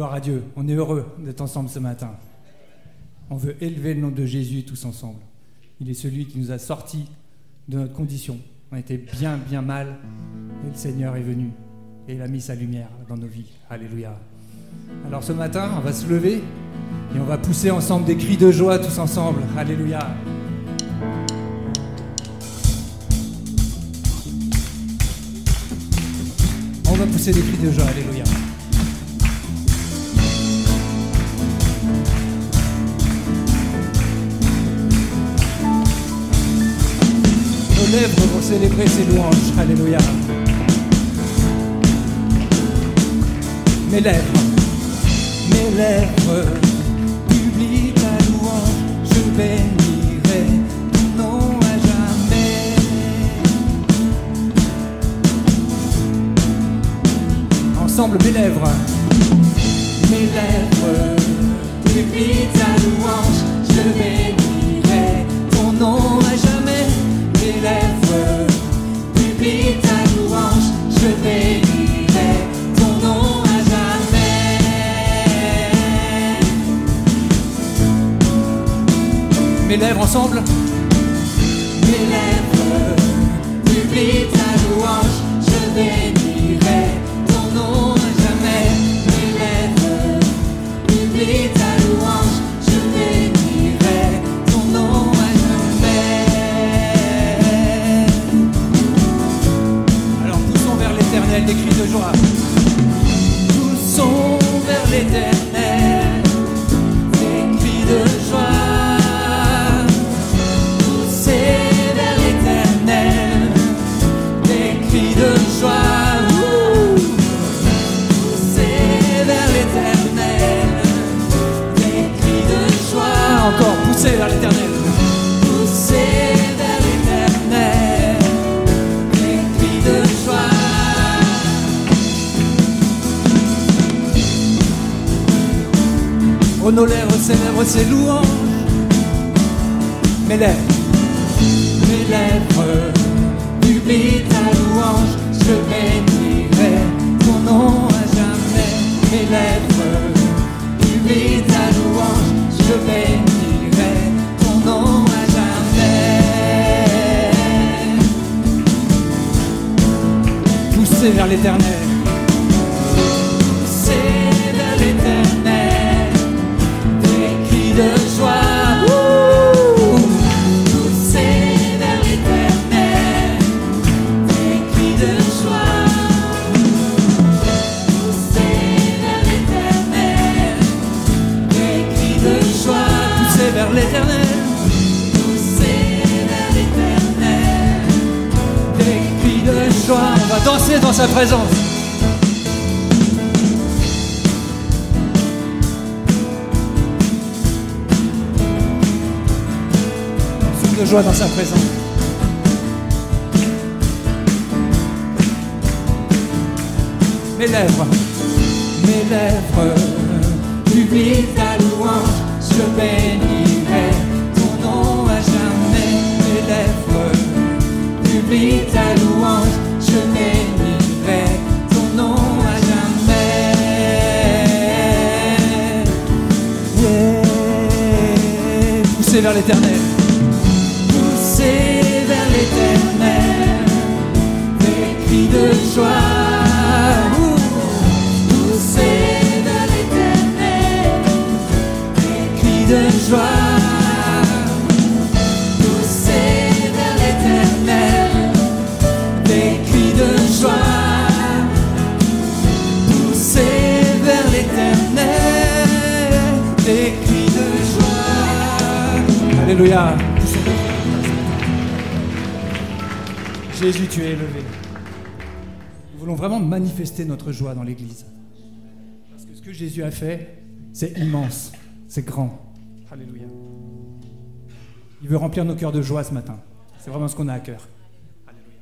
Gloire à Dieu, on est heureux d'être ensemble ce matin. On veut élever le nom de Jésus tous ensemble. Il est celui qui nous a sortis de notre condition. On était bien mal et le Seigneur est venu et il a mis sa lumière dans nos vies. Alléluia. Alors ce matin, on va se lever et on va pousser ensemble des cris de joie tous ensemble. Alléluia. On va pousser des cris de joie. Alléluia. Nos lèvres vont célébrer ses louanges. Alléluia. Mes lèvres publient ta louange. Je bénirai ton nom à jamais. Ensemble, mes lèvres publient ta louange. Je bénirai ton nom à jamais. Mes lèvres publient ta louange. Je bénirai ton nom à jamais. Mes lèvres ensemble. Mes lèvres publient ta louange. Je bénirai ton nom à jamais. Mes lèvres publient ta louange. Je bénirai ton nom à jamais. Alors poussons vers l'Éternel des cris de joie. Poussons vers l'Éternel des cris de joie. Poussez vers l'Éternel des cris de joie. Poussez vers l'Éternel des cris de joie. Encore, poussez vers l'Éternel. Poussez vers l'Éternel des cris de joie. Oh, nos lèvres célèbrent ses louanges. Mes lèvres publient ta louange. Je bénirai ton nom à jamais. Mes lèvres publient ta louange. Je bénirai ton nom à jamais. Poussez vers l'Éternel. Poussez vers l'Éternel des cris de joie. Poussez vers l'Éternel des cris de joie. Poussez vers l'Éternel des cris de joie. Poussez vers l'Éternel. Poussez vers l'Éternel des cris de joie. On va danser dans sa présence. De joie dans sa présence. Mes lèvres publient ta louange. Je bénirai ton nom à jamais. Mes lèvres publient ta louange. Je bénirai ton nom à jamais. Yeah. Poussez vers l'Éternel. Poussez vers l'Éternel des cris de joie. Poussez vers l'Éternel des cris de joie. Poussez vers l'Éternel des cris de joie. Poussez vers l'Éternel des cris de joie. Alléluia. Jésus, tu es élevé. Nous voulons vraiment manifester notre joie dans l'Église. Parce que ce que Jésus a fait, c'est immense, c'est grand. Alléluia. Il veut remplir nos cœurs de joie ce matin. C'est vraiment ce qu'on a à cœur. Alléluia.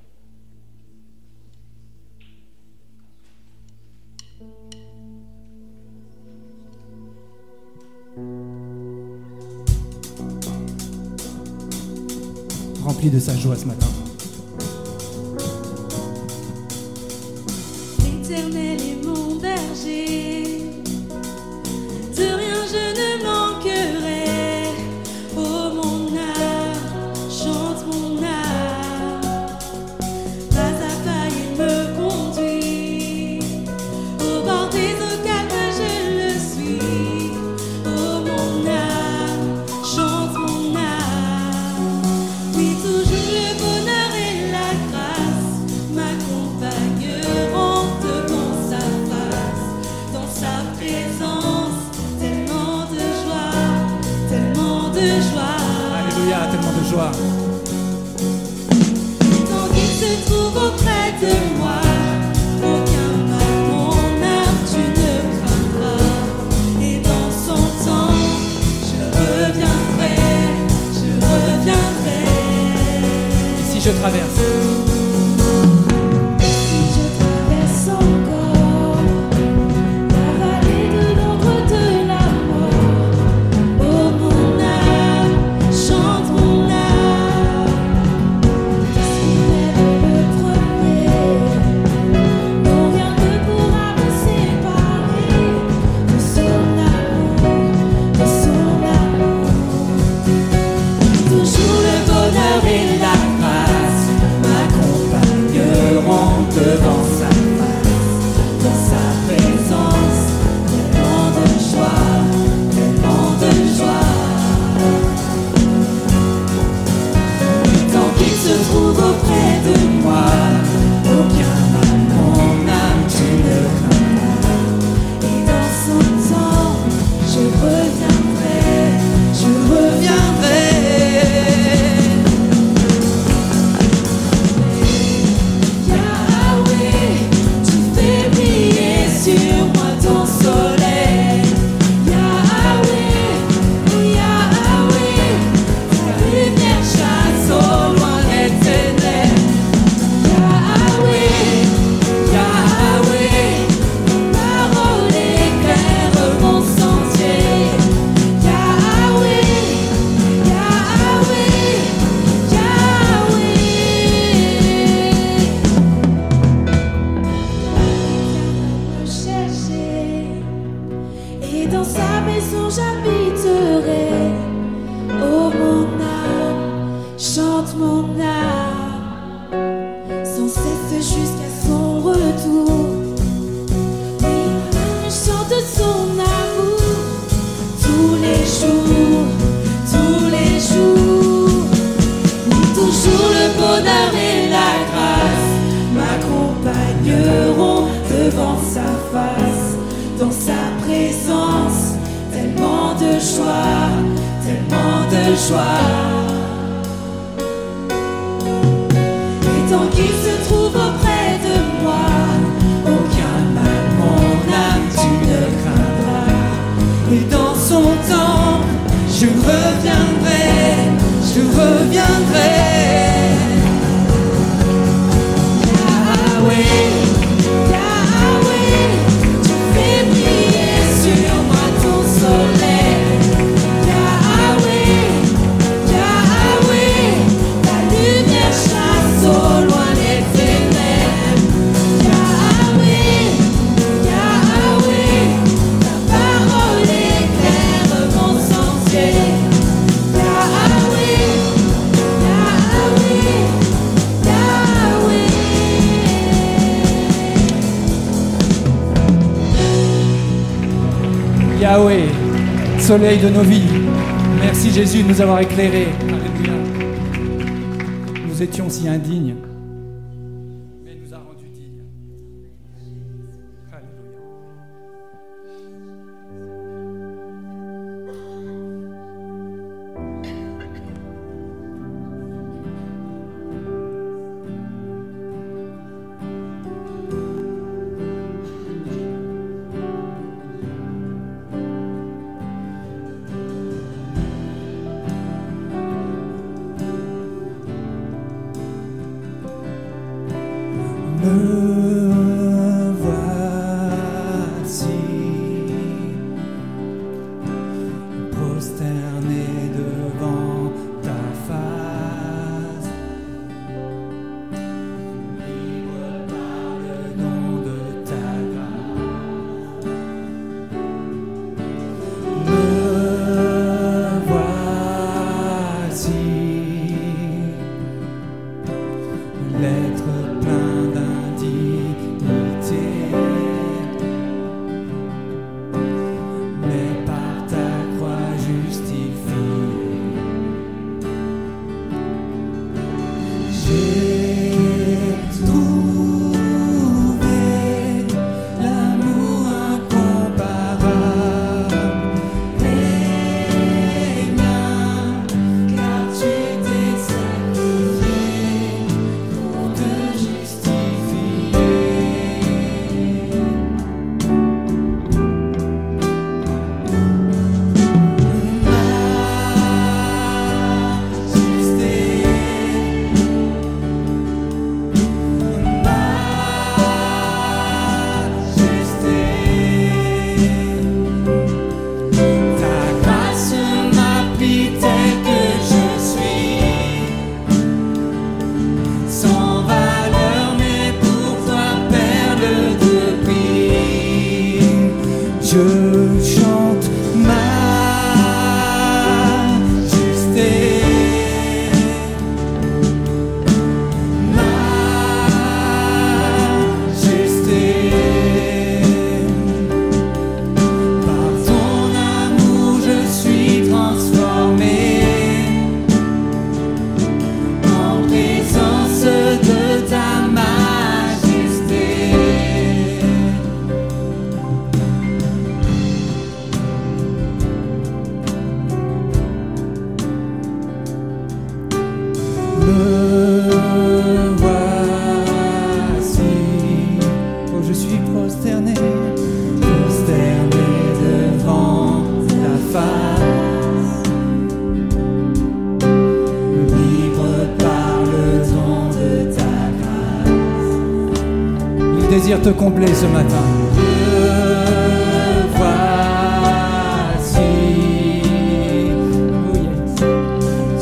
Rempli de sa joie ce matin. L'Éternel est mon berger, dans sa maison j'habiterai. Oh mon âme, chante mon âme, sans cesse jusqu'à son retour. Oui, chante son amour tous les jours, tous les jours. Oui, toujours le bonheur et la grâce m'accompagneront devant sa face, dans sa présence, tellement de joie, tellement de joie. Et tant qu'il se trouve auprès de moi, aucun mal, mon âme, tu ne craindras. Et dans son temps, je reviendrai, je reviendrai. Yahweh, Yahweh, tu fais briller sur moi ton soleil. Yahweh, Yahweh, ta lumière chasse au loin les ténèbres. Yahweh, Yahweh, ta parole éclaire mon sentier. Yahweh, Yahweh, Yahweh. Yahweh, soleil de nos vies, merci Jésus de nous avoir éclairés. Alléluia. Nous étions si indignes, mais il nous a rendus dignes. Alléluia. Me voici prosterné devant ta face, libre par le nom de ta grâce. Me voici, l'être plein d'indignité, mais par ta croix justifié. J'ai trouvé l'amour incomparable et mien, car tu t'es sacrifié pour te justifier. Ta grâce m'a pris tel que je suis, sans valeur mais pour toi perle de prix. Je chante majesté, majesté. Par ton amour je suis transformé en présence de ta majesté. Me voici, oh je suis prosterné, prosterné devant ta face, libre par le don de ta grâce. Il désire te combler ce matin. Me voici, oh yes.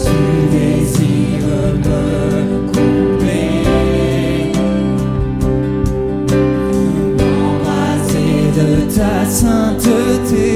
Tu désires me combler, m'embrasser de ta sainteté.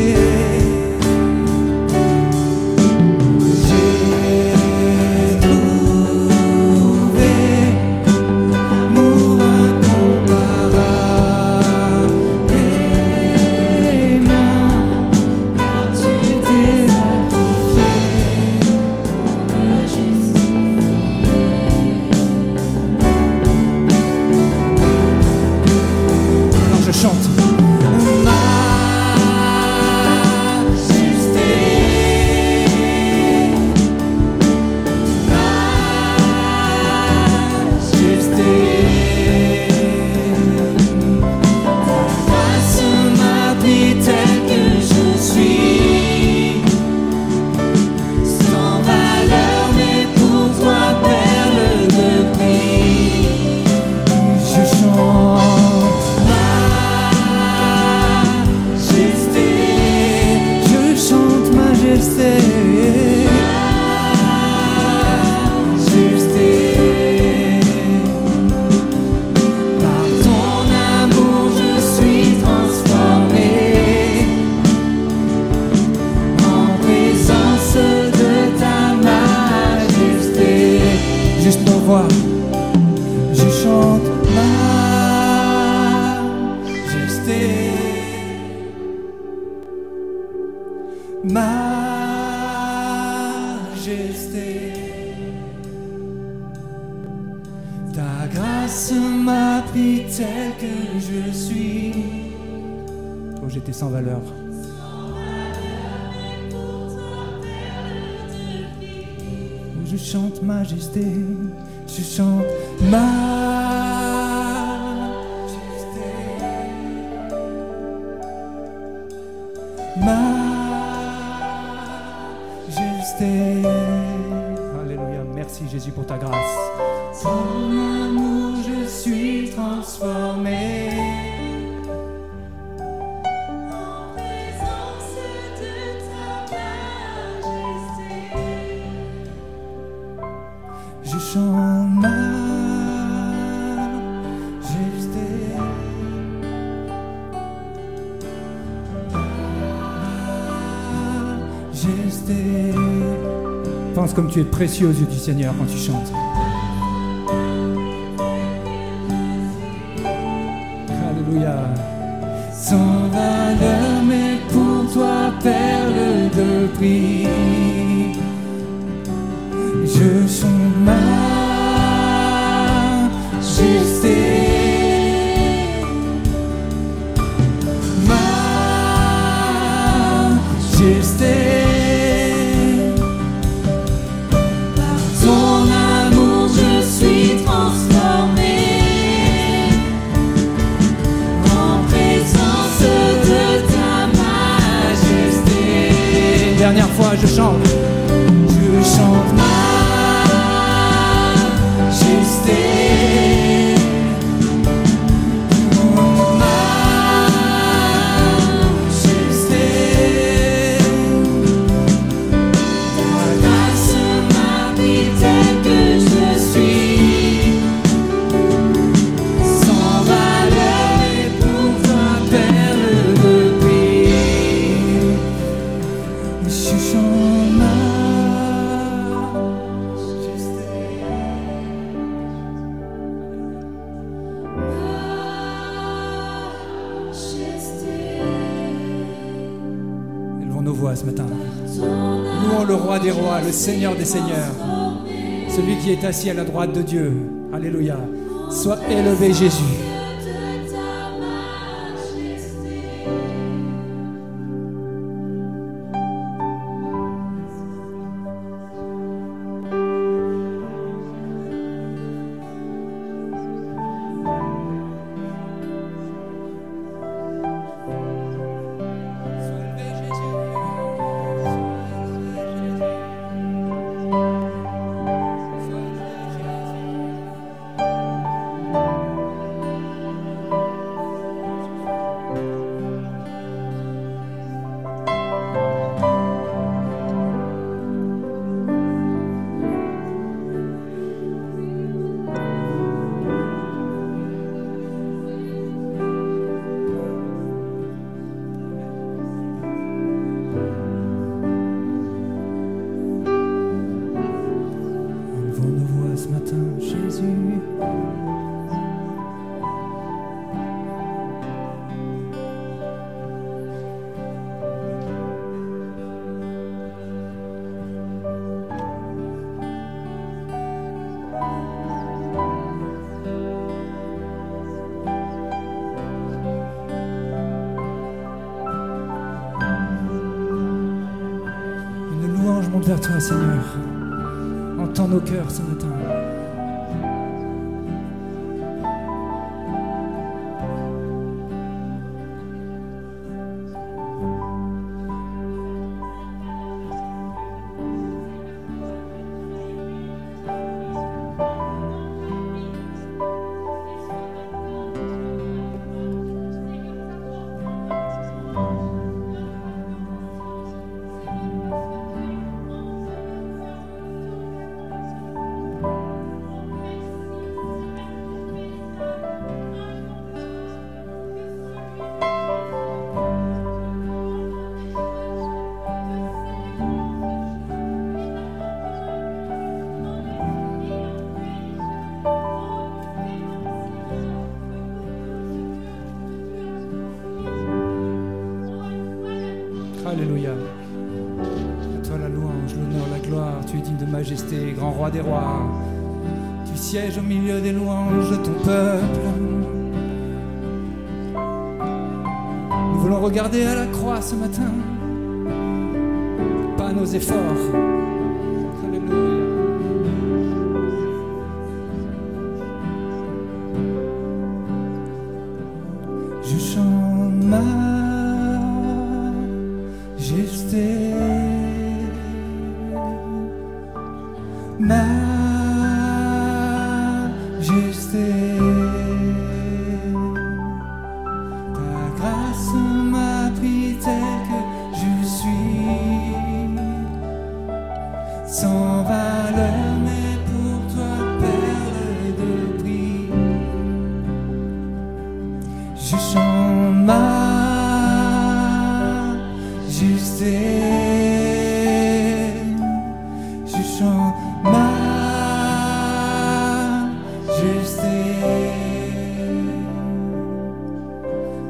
majesté. Ta grâce m'a pris tel que je suis. Oh, j'étais sans valeur. Je chante majesté, je chante majesté, majesté. Alléluia, merci Jésus pour ta grâce. Ton amour, je suis transformé. En présence de ta majesté. Je chante majesté, majesté. Pense comme tu es précieux aux yeux du Seigneur quand tu chantes. Alléluia. Sans valeur, mais pour toi, perle de prix. Je chante majesté, majesté. Par ton amour, je suis transformé. En présence de ta majesté. Dernière fois, je chante. Je chante majesté. Élevons nos voix ce matin. Louons le roi des rois, le Seigneur des seigneurs, celui qui est assis à la droite de Dieu. Alléluia. Sois élevé Jésus. Monte vers toi, Seigneur. Entends nos cœurs ce matin. Alléluia. digne de majesté, grand roi des rois. Tu sièges au milieu des louanges de ton peuple. Nous voulons regarder à la croix ce matin, pas nos efforts. Alléluia. Je chante majesté, majesté. Ta grâce m'a pris tel que je suis, sans valeur, mais pour toi perle de prix. Je chante majesté, je chante majesté.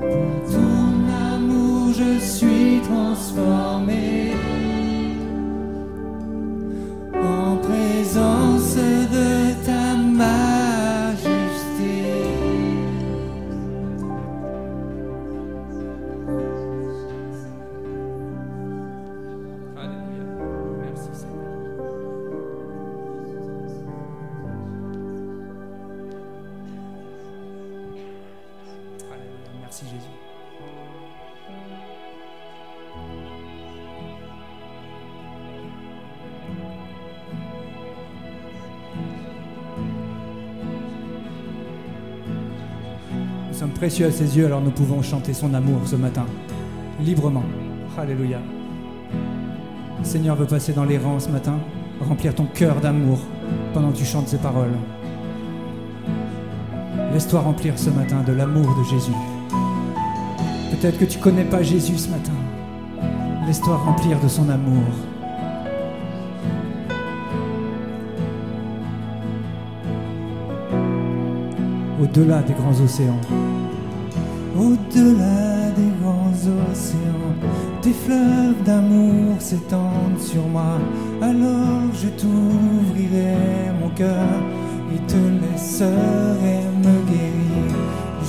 Pour ton amour je suis transformé, en présence de ta majesté. Alléluia. Merci Seigneur. Alléluia. Merci Jésus. Nous sommes précieux à ses yeux, alors nous pouvons chanter son amour ce matin, librement. Alléluia. Le Seigneur veut passer dans les rangs ce matin, remplir ton cœur d'amour pendant que tu chantes ces paroles. Laisse-toi remplir ce matin de l'amour de Jésus. Peut-être que tu ne connais pas Jésus ce matin. Laisse-toi remplir de son amour. Au-delà des grands océans, au-delà des grands océans, tes fleuves d'amour s'étendent sur moi. Alors je t'ouvrirai mon cœur et te laisserai me guérir.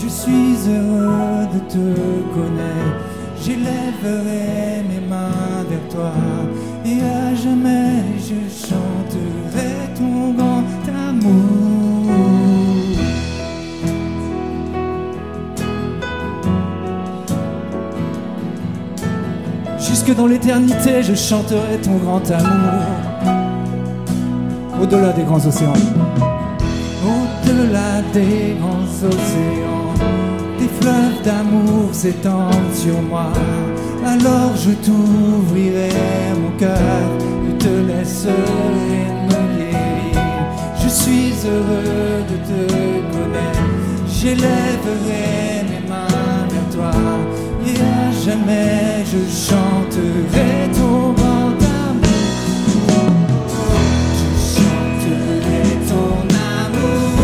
Je suis heureux de te connaître, j'élèverai mes mains vers toi et à jamais je chanterai ton grand amour. Jusque dans l'éternité, je chanterai ton grand amour. Au-delà des grands océans, au-delà des grands océans, tes fleuves d'amour s'étendent sur moi. Alors je t'ouvrirai mon cœur et te laisserai me guérir. Je suis heureux de te connaître, j'élèverai mes mains vers toi et à jamais je chanterai ton grand amour. Je chanterai ton amour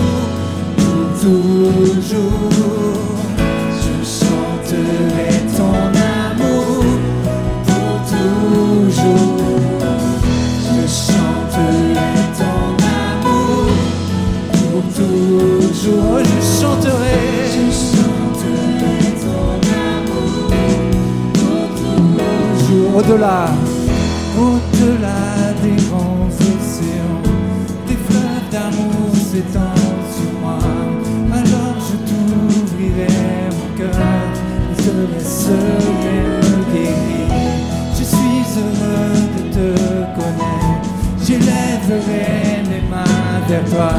pour toujours. Je chanterai ton amour pour toujours. Je chanterai ton amour pour toujours. Je chanterai ton amour pour toujours. Au-delà des grands océans, tes fleuves d'amour s'étendent sur moi. Alors je t'ouvrirai mon cœur et te laisserai me guérir. Je suis heureux de te connaître, j'élèverai mes mains vers toi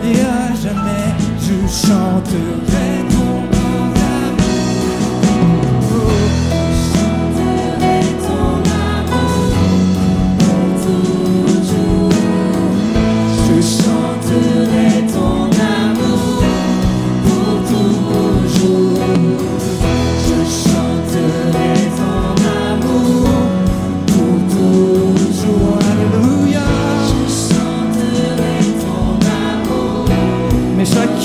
et à jamais je chanterai ton grand amour. Je chanterai ton amour pour toujours. Je chanterai ton amour pour toujours. Alléluia. Je chanterai ton amour. Mais chaque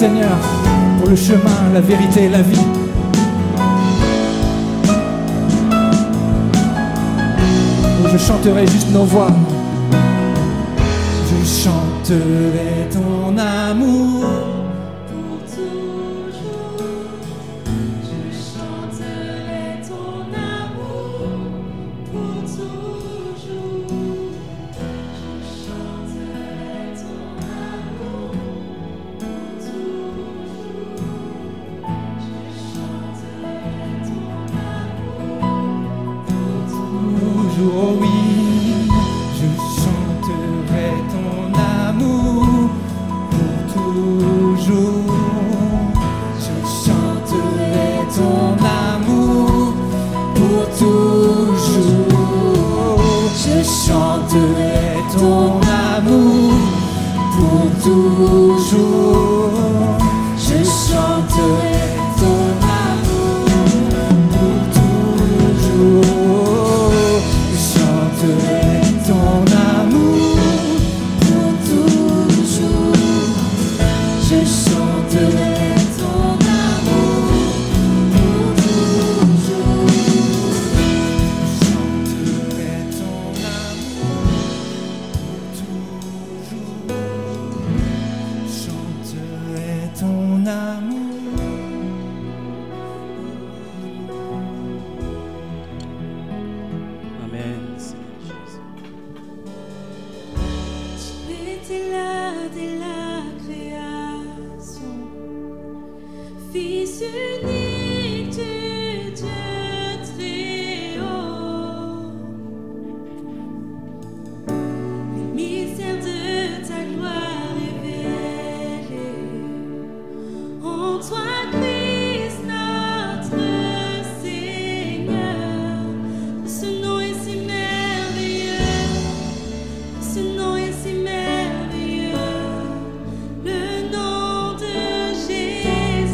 Seigneur, pour le chemin, la vérité et la vie. Je chanterai juste nos voix. Je chanterai ton amour pour toujours. Je chanterai ton amour pour toujours. Je chanterai ton amour pour toujours. Je chanterai ton amour pour toujours, oh oui. Je chanterai ton amour pour toujours. Je chanterai ton amour pour toujours. Je chanterai ton amour pour toujours. Je chanterai ton amour pour toujours. Je chanterai ton amour pour toujours. Je chanterai ton amour pour toujours. Je chanterai ton amour Amen, Seigneur Jésus. Tu étais là dès la création, Fils unique du Dieu très haut. Les mystères de ta gloire révélés en toi, Christ notre Seigneur. Ce nom est si merveilleux, ce nom est si merveilleux, le nom de Jésus-Christ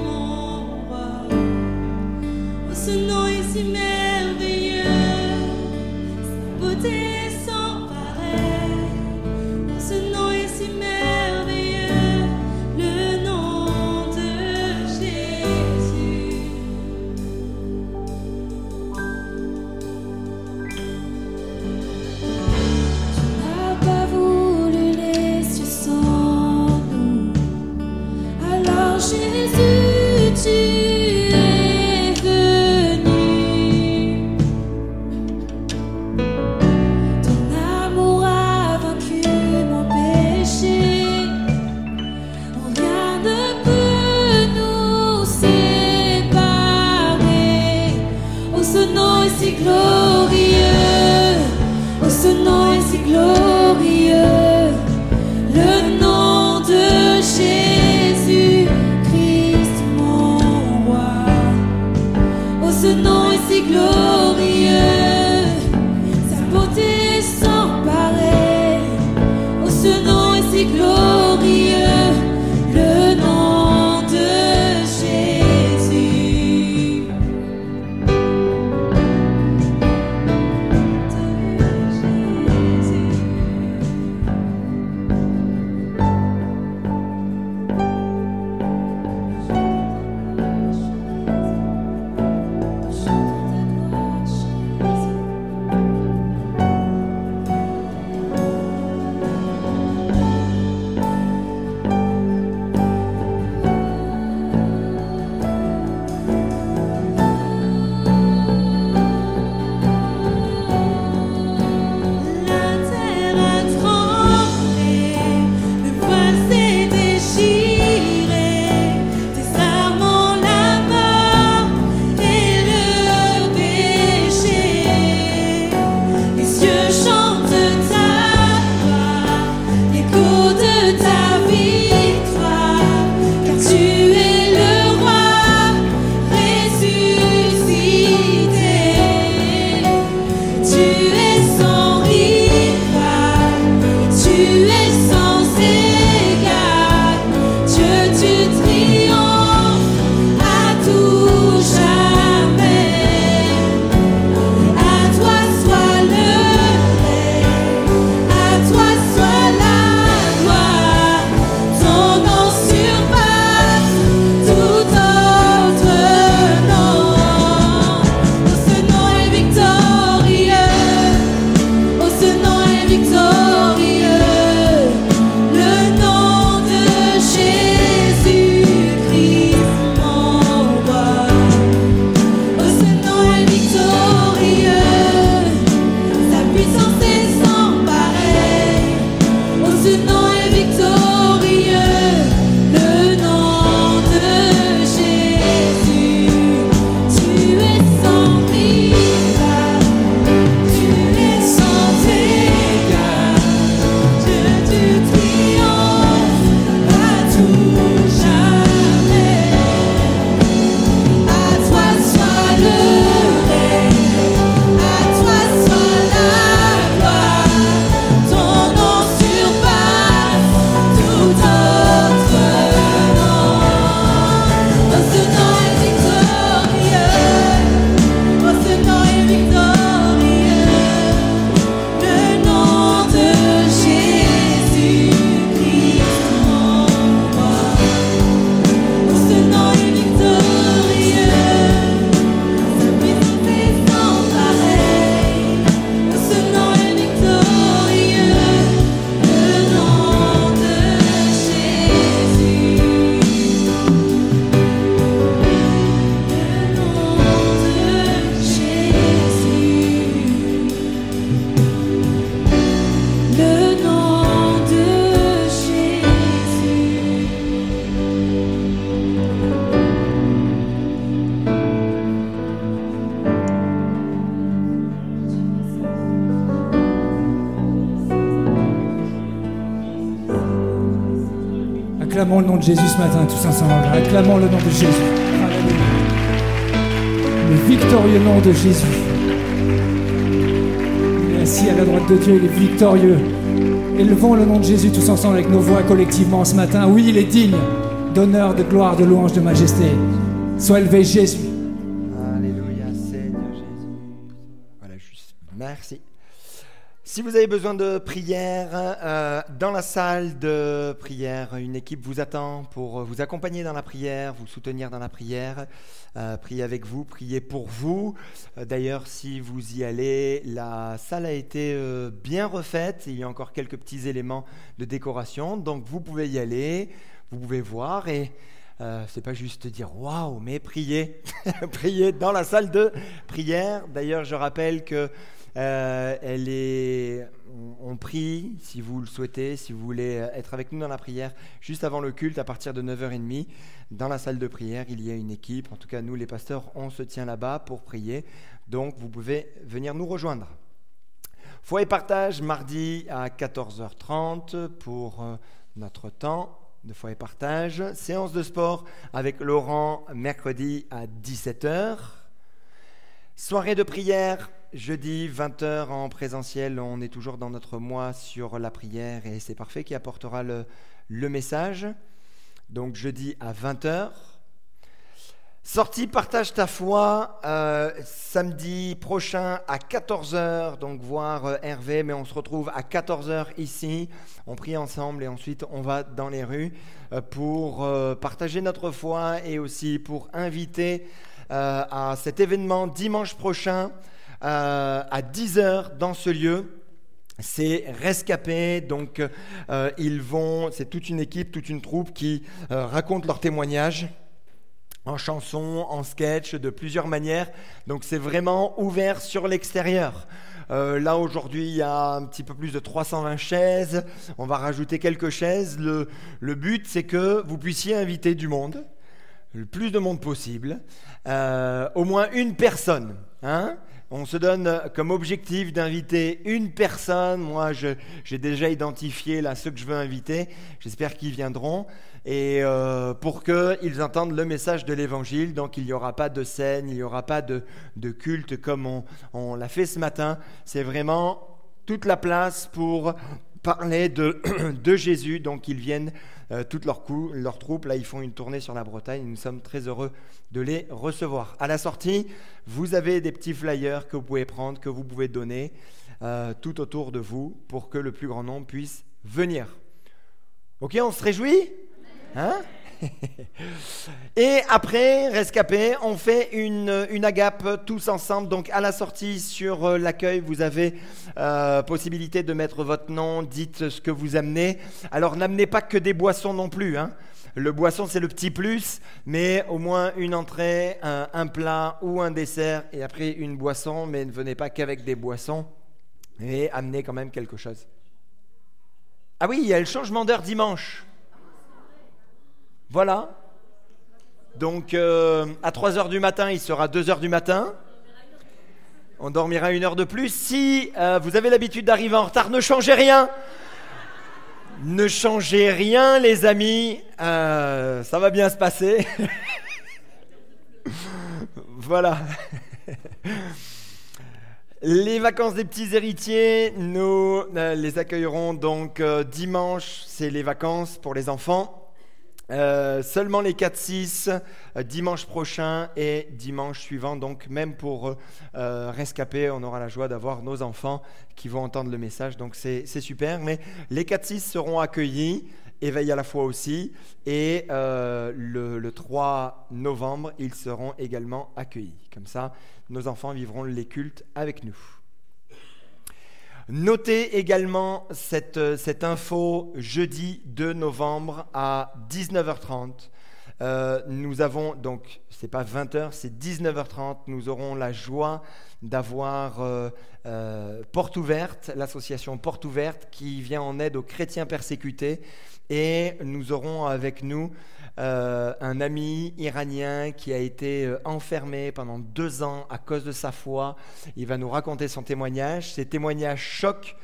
mon roi. Ce nom est si merveilleux, sa beauté est sans pareil. Ce nom est si merveilleux, le nom de Jésus. Tu n'as pas voulu les cieux sans nous. Alors Jésus, tu es venu. Ton amour a vaincu mon péché. Rien ne peut nous séparer. Oh, ce nom est si glorieux. Oh, ce nom est si glorieux. Le nom de Jésus-Christ mon roi. Oh, ce nom est si glorieux. Sa beauté est sans pareil. Oh, ce nom est si glorieux. Le nom de Jésus. Acclamons le nom de Jésus ce matin, tous ensemble. Acclamons le nom de Jésus. Alléluia. Le victorieux nom de Jésus. Il est assis à la droite de Dieu, il est victorieux. Élevons le nom de Jésus tous ensemble avec nos voix collectivement ce matin. Oui, il est digne d'honneur, de gloire, de louange, de majesté. Sois élevé Jésus. Alléluia, Seigneur Jésus. Voilà, juste. Merci. Si vous avez besoin de prière, dans la salle de prière, une équipe vous attend pour vous accompagner dans la prière, vous soutenir dans la prière, prier avec vous, prier pour vous. D'ailleurs, si vous y allez, la salle a été bien refaite. Il y a encore quelques petits éléments de décoration, donc vous pouvez y aller, vous pouvez voir et c'est pas juste dire waouh, mais prier, prier dans la salle de prière. D'ailleurs, je rappelle que on prie, si vous le souhaitez, si vous voulez être avec nous dans la prière, juste avant le culte, à partir de 9h30, dans la salle de prière, il y a une équipe. En tout cas, nous, les pasteurs, on se tient là-bas pour prier. Donc, vous pouvez venir nous rejoindre. Foi et partage, mardi à 14h30 pour notre temps de foi et partage. Séance de sport avec Laurent, mercredi à 17h. Soirée de prière, jeudi 20h en présentiel. On est toujours dans notre mois sur la prière et c'est parfait qui apportera le message. Donc jeudi à 20h. Sortie Partage ta foi, samedi prochain à 14h, donc voir Hervé, mais on se retrouve à 14h ici, on prie ensemble et ensuite on va dans les rues pour partager notre foi et aussi pour inviter à cet événement dimanche prochain à 10h dans ce lieu. C'est Rescapé, donc c'est toute une équipe, toute une troupe qui raconte leurs témoignages en chanson, en sketch, de plusieurs manières. Donc c'est vraiment ouvert sur l'extérieur. Là aujourd'hui il y a un petit peu plus de 320 chaises, on va rajouter quelques chaises. Le but c'est que vous puissiez inviter du monde, le plus de monde possible, au moins une personne, hein. On se donne comme objectif d'inviter une personne. Moi, j'ai déjà identifié là ceux que je veux inviter. J'espère qu'ils viendront et pour qu'ils entendent le message de l'Évangile. Donc, il n'y aura pas de scène, il n'y aura pas de culte comme on l'a fait ce matin. C'est vraiment toute la place pour parler de Jésus. Donc, ils viennent toute leur troupe. Là, ils font une tournée sur la Bretagne. Nous sommes très heureux de les recevoir. À la sortie, vous avez des petits flyers que vous pouvez prendre, que vous pouvez donner tout autour de vous pour que le plus grand nombre puisse venir. Ok, on se réjouit, hein? Et après Rescapé, on fait une agape tous ensemble. Donc à la sortie sur l'accueil, vous avez possibilité de mettre votre nom, dites ce que vous amenez. Alors n'amenez pas que des boissons non plus, hein. Le boisson c'est le petit plus, mais au moins une entrée, un plat ou un dessert et après une boisson, mais ne venez pas qu'avec des boissons et amenez quand même quelque chose. Ah oui, il y a le changement d'heure dimanche. Voilà. Donc à 3h du matin, il sera 2h du matin. On dormira 1 heure de plus. Si vous avez l'habitude d'arriver en retard, ne changez rien. Ne changez rien, les amis. Ça va bien se passer. Voilà. Les vacances des petits héritiers, nous les accueillerons donc dimanche. C'est les vacances pour les enfants. Seulement les 4-6 dimanche prochain et dimanche suivant. Donc même pour Rescapé, on aura la joie d'avoir nos enfants qui vont entendre le message. Donc c'est super. Mais les 4-6 seront accueillis, éveil à la foi aussi. Et le 3 novembre, ils seront également accueillis. Comme ça, nos enfants vivront les cultes avec nous. Notez également cette info jeudi 2 novembre à 19h30. Nous avons donc, c'est pas 20h, c'est 19h30. Nous aurons la joie d'avoir Porte Ouverte, l'association Porte Ouverte qui vient en aide aux chrétiens persécutés. Et nous aurons avec nous un ami iranien qui a été enfermé pendant 2 ans à cause de sa foi. Il va nous raconter son témoignage. Ces témoignages choquent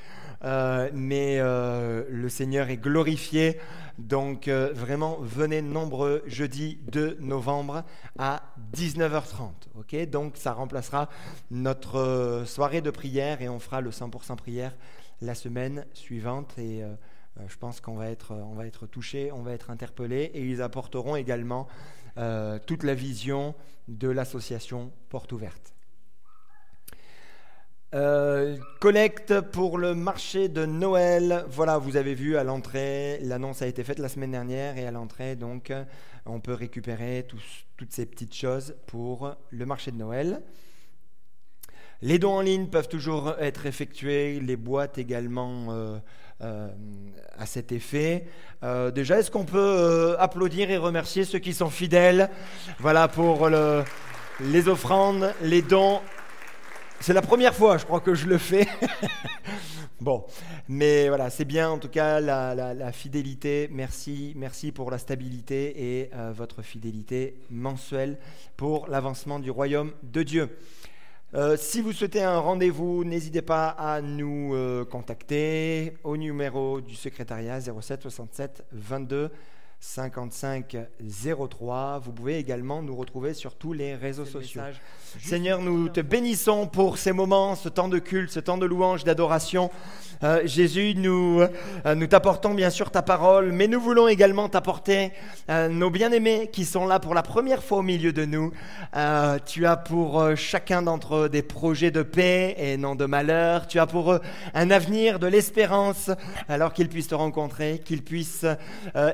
mais le Seigneur est glorifié. Donc vraiment, venez nombreux jeudi 2 novembre à 19h30. Okay, donc ça remplacera notre soirée de prière et on fera le 100% prière la semaine suivante. Et je pense qu'on va être touchés, on va être interpellés. Et ils apporteront également toute la vision de l'association Porte Ouverte. Collecte pour le marché de Noël. Voilà, vous avez vu à l'entrée, l'annonce a été faite la semaine dernière et à l'entrée, donc, on peut récupérer toutes ces petites choses pour le marché de Noël. Les dons en ligne peuvent toujours être effectués, les boîtes également à cet effet. Déjà, est-ce qu'on peut applaudir et remercier ceux qui sont fidèles? Voilà pour les offrandes, les dons. C'est la première fois, je crois, que je le fais. Bon, mais voilà, c'est bien en tout cas la fidélité. Merci pour la stabilité et votre fidélité mensuelle pour l'avancement du royaume de Dieu. Si vous souhaitez un rendez-vous, n'hésitez pas à nous contacter au numéro du secrétariat 07 67 22 55 03. Vous pouvez également nous retrouver sur tous les réseaux sociaux. Seigneur, nous te bénissons pour ces moments, ce temps de culte, ce temps de louange, d'adoration. Jésus, nous t'apportons bien sûr ta parole, mais nous voulons également t'apporter nos bien-aimés qui sont là pour la première fois au milieu de nous. Tu as pour chacun d'entre eux des projets de paix et non de malheur. Tu as pour eux un avenir, de l'espérance, alors qu'ils puissent te rencontrer, qu'ils puissent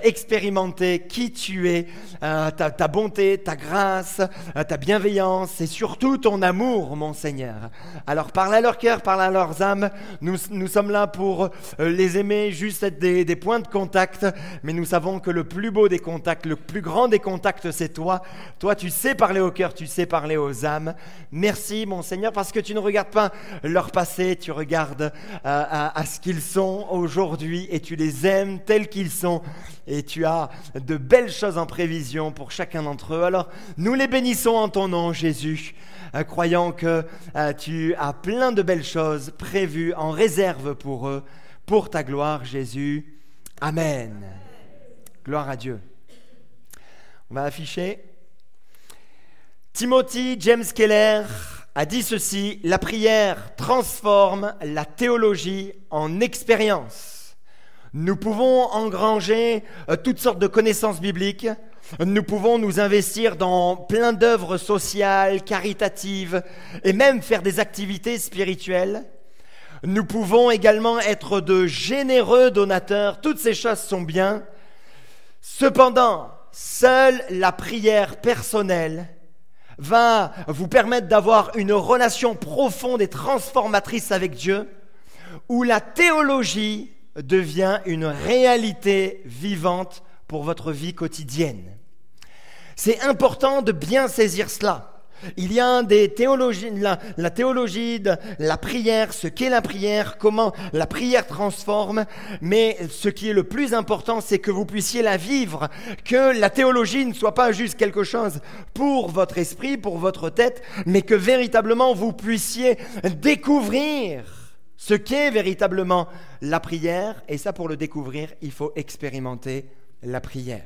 expérimenter qui tu es, ta bonté, ta grâce, ta bienveillance et surtout ton amour, mon Seigneur. Alors parle à leur cœur, parle à leurs âmes. Nous sommes là pour les aimer, juste être des points de contact, mais nous savons que le plus beau des contacts, le plus grand des contacts, c'est toi. Toi, tu sais parler au cœur, tu sais parler aux âmes. Merci, mon Seigneur, parce que tu ne regardes pas leur passé, tu regardes à ce qu'ils sont aujourd'hui et tu les aimes tels qu'ils sont. Et tu as de belles choses en prévision pour chacun d'entre eux. Alors, nous les bénissons en ton nom, Jésus, croyant que tu as plein de belles choses prévues en réserve pour eux, pour ta gloire, Jésus. Amen. Gloire à Dieu. On va afficher. Timothy James Keller a dit ceci: la prière transforme la théologie en expérience. Nous pouvons engranger toutes sortes de connaissances bibliques. Nous pouvons nous investir dans plein d'œuvres sociales, caritatives et même faire des activités spirituelles. Nous pouvons également être de généreux donateurs. Toutes ces choses sont bien. Cependant, seule la prière personnelle va vous permettre d'avoir une relation profonde et transformatrice avec Dieu, où la théologie devient une réalité vivante pour votre vie quotidienne. C'est important de bien saisir cela. Il y a des théologies, la théologie de la prière, ce qu'est la prière, comment la prière transforme, mais ce qui est le plus important, c'est que vous puissiez la vivre, que la théologie ne soit pas juste quelque chose pour votre esprit, pour votre tête, mais que véritablement vous puissiez découvrir ce qu'est véritablement la prière. Et ça, pour le découvrir, il faut expérimenter la prière.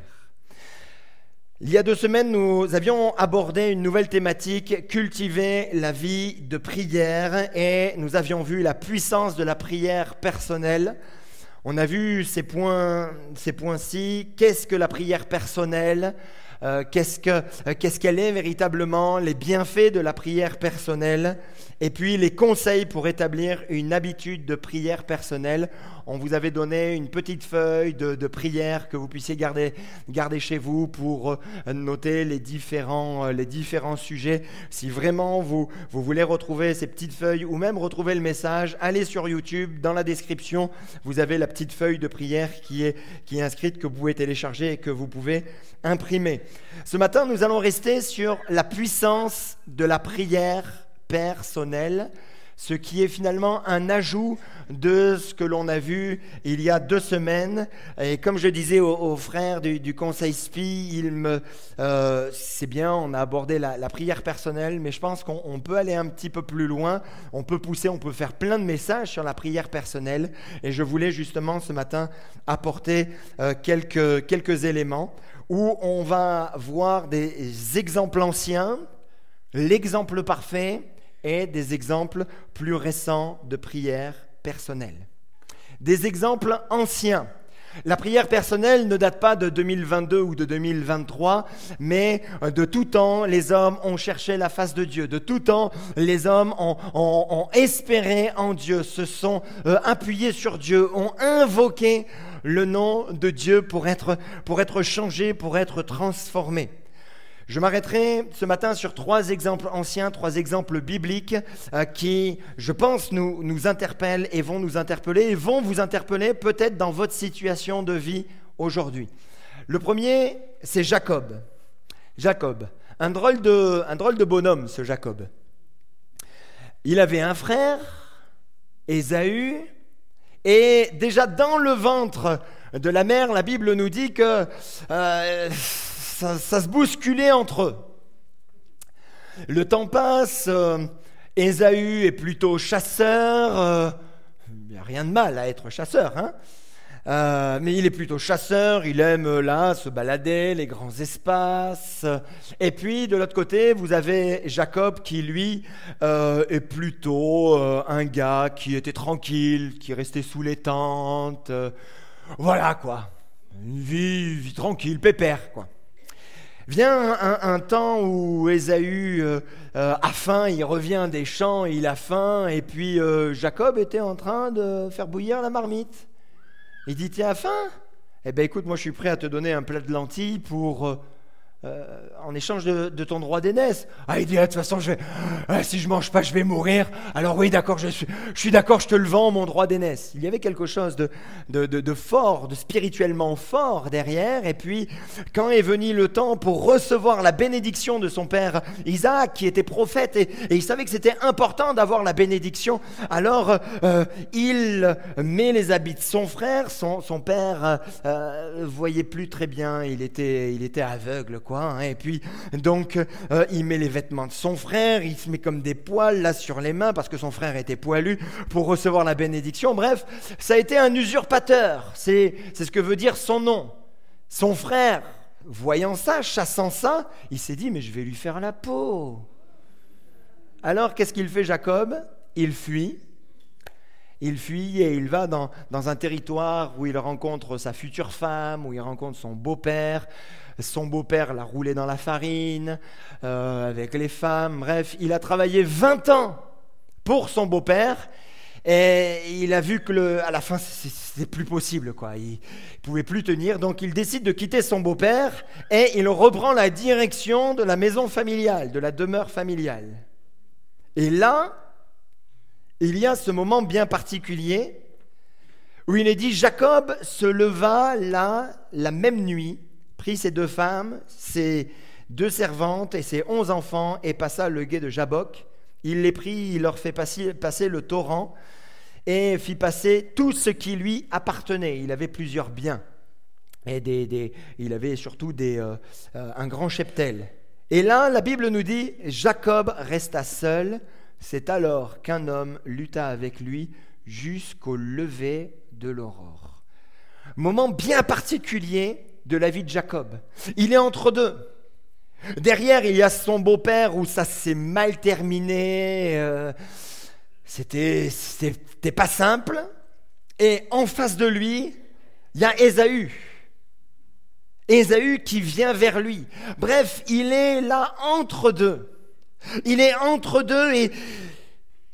Il y a 2 semaines, nous avions abordé une nouvelle thématique, cultiver la vie de prière, et nous avions vu la puissance de la prière personnelle. On a vu ces points-ci. Qu'est-ce que la prière personnelle ? Qu'est-ce qu'elle est véritablement, les bienfaits de la prière personnelle, et puis les conseils pour établir une habitude de prière personnelle. On vous avait donné une petite feuille de prière que vous puissiez garder chez vous pour noter les différents sujets. Si vraiment vous voulez retrouver ces petites feuilles ou même retrouver le message, allez sur YouTube, dans la description, vous avez la petite feuille de prière qui est inscrite, que vous pouvez télécharger et que vous pouvez imprimer. Ce matin, nous allons rester sur la puissance de la prière personnelle. ce qui est finalement un ajout de ce que l'on a vu il y a 2 semaines. Et comme je disais aux frères du Conseil SPI, c'est bien, on a abordé la prière personnelle, mais je pense qu'on peut aller un petit peu plus loin, on peut pousser, on peut faire plein de messages sur la prière personnelle. Et je voulais justement ce matin apporter quelques éléments où on va voir des exemples anciens, l'exemple parfait, et des exemples plus récents de prière personnelle. Des exemples anciens. La prière personnelle ne date pas de 2022 ou de 2023, mais de tout temps, les hommes ont cherché la face de Dieu. De tout temps, les hommes ont espéré en Dieu, se sont appuyés sur Dieu, ont invoqué le nom de Dieu pour être changés, pour être transformés. Je m'arrêterai ce matin sur 3 exemples anciens, 3 exemples bibliques qui, je pense, nous interpellent et vont nous interpeller et vont vous interpeller peut-être dans votre situation de vie aujourd'hui. Le premier, c'est Jacob. Jacob, un drôle de bonhomme, ce Jacob. Il avait un frère, Ésaü, et déjà dans le ventre de la mère, la Bible nous dit que ça se bousculait entre eux. Le temps passe, Ésaü est plutôt chasseur, il n'y a rien de mal à être chasseur, hein, mais il est plutôt chasseur, il aime là se balader, les grands espaces. Et puis de l'autre côté, vous avez Jacob qui lui est plutôt un gars qui était tranquille, qui restait sous les tentes, voilà quoi, une vie tranquille, pépère quoi. Vient un temps où Ésaü a faim, il revient des champs, il a faim, et puis Jacob était en train de faire bouillir la marmite. Il dit, tiens, faim ? Eh bien écoute, moi je suis prêt à te donner un plat de lentilles en échange de ton droit d'aînesse. Ah, il dit, de toute façon, si je mange pas, je vais mourir. Alors oui, d'accord, je suis d'accord, je te le vends, mon droit d'aînesse. Il y avait quelque chose de fort, de spirituellement fort derrière. Et puis, quand est venu le temps pour recevoir la bénédiction de son père Isaac, qui était prophète, et il savait que c'était important d'avoir la bénédiction, alors il met les habits de son frère. Son père voyait plus très bien, il était aveugle, quoi. Et puis donc il met les vêtements de son frère, il se met comme des poils là sur les mains parce que son frère était poilu pour recevoir la bénédiction. Bref, ça a été un usurpateur, c'est ce que veut dire son nom. Son frère, voyant ça, chassant ça, il s'est dit mais je vais lui faire la peau. Alors qu'est-ce qu'il fait Jacob ? Il fuit et il va dans un territoire où il rencontre sa future femme, où il rencontre son beau-père. Son beau-père l'a roulé dans la farine, avec les femmes. Bref, il a travaillé 20 ans pour son beau-père et il a vu que à la fin, c'était plus possible, quoi. Il pouvait plus tenir, donc il décide de quitter son beau-père et il reprend la direction de la maison familiale, de la demeure familiale. Et là, il y a ce moment bien particulier où il est dit, Jacob se leva là, la même nuit, prit ses 2 femmes, ses 2 servantes et ses 11 enfants et passa le gué de Jabbok. Il les prit, il leur fait passer le torrent et fit passer tout ce qui lui appartenait. Il avait plusieurs biens et il avait surtout un grand cheptel. Et là, la Bible nous dit, Jacob resta seul. C'est alors qu'un homme lutta avec lui jusqu'au lever de l'aurore. Moment bien particulier de la vie de Jacob. Il est entre deux. Derrière, il y a son beau-père où ça s'est mal terminé. C'était pas simple. Et en face de lui, il y a Ésaü. Ésaü qui vient vers lui. Bref, il est là entre deux. Il est entre deux et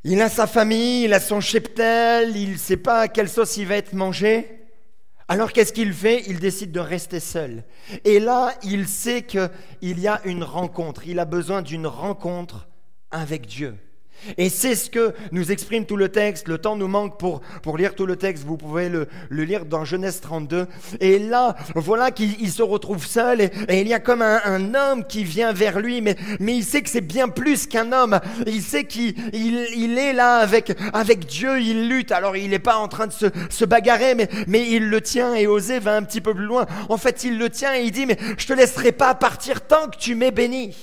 il a sa famille, il a son cheptel, il ne sait pas à quelle sauce il va être mangé. Alors qu'est-ce qu'il fait ? Il décide de rester seul. Et là, il sait qu'il y a une rencontre. Il a besoin d'une rencontre avec Dieu. Et c'est ce que nous exprime tout le texte. Le temps nous manque pour lire tout le texte. Vous pouvez le lire dans Genèse 32. Et là, voilà qu'il se retrouve seul et il y a comme un homme qui vient vers lui. Mais il sait que c'est bien plus qu'un homme. Il sait qu'il est là avec Dieu. Il lutte. Alors il n'est pas en train de se bagarrer, mais il le tient. Et Osée va un petit peu plus loin. En fait, il le tient et il dit, mais je te laisserai pas partir tant que tu m'es béni.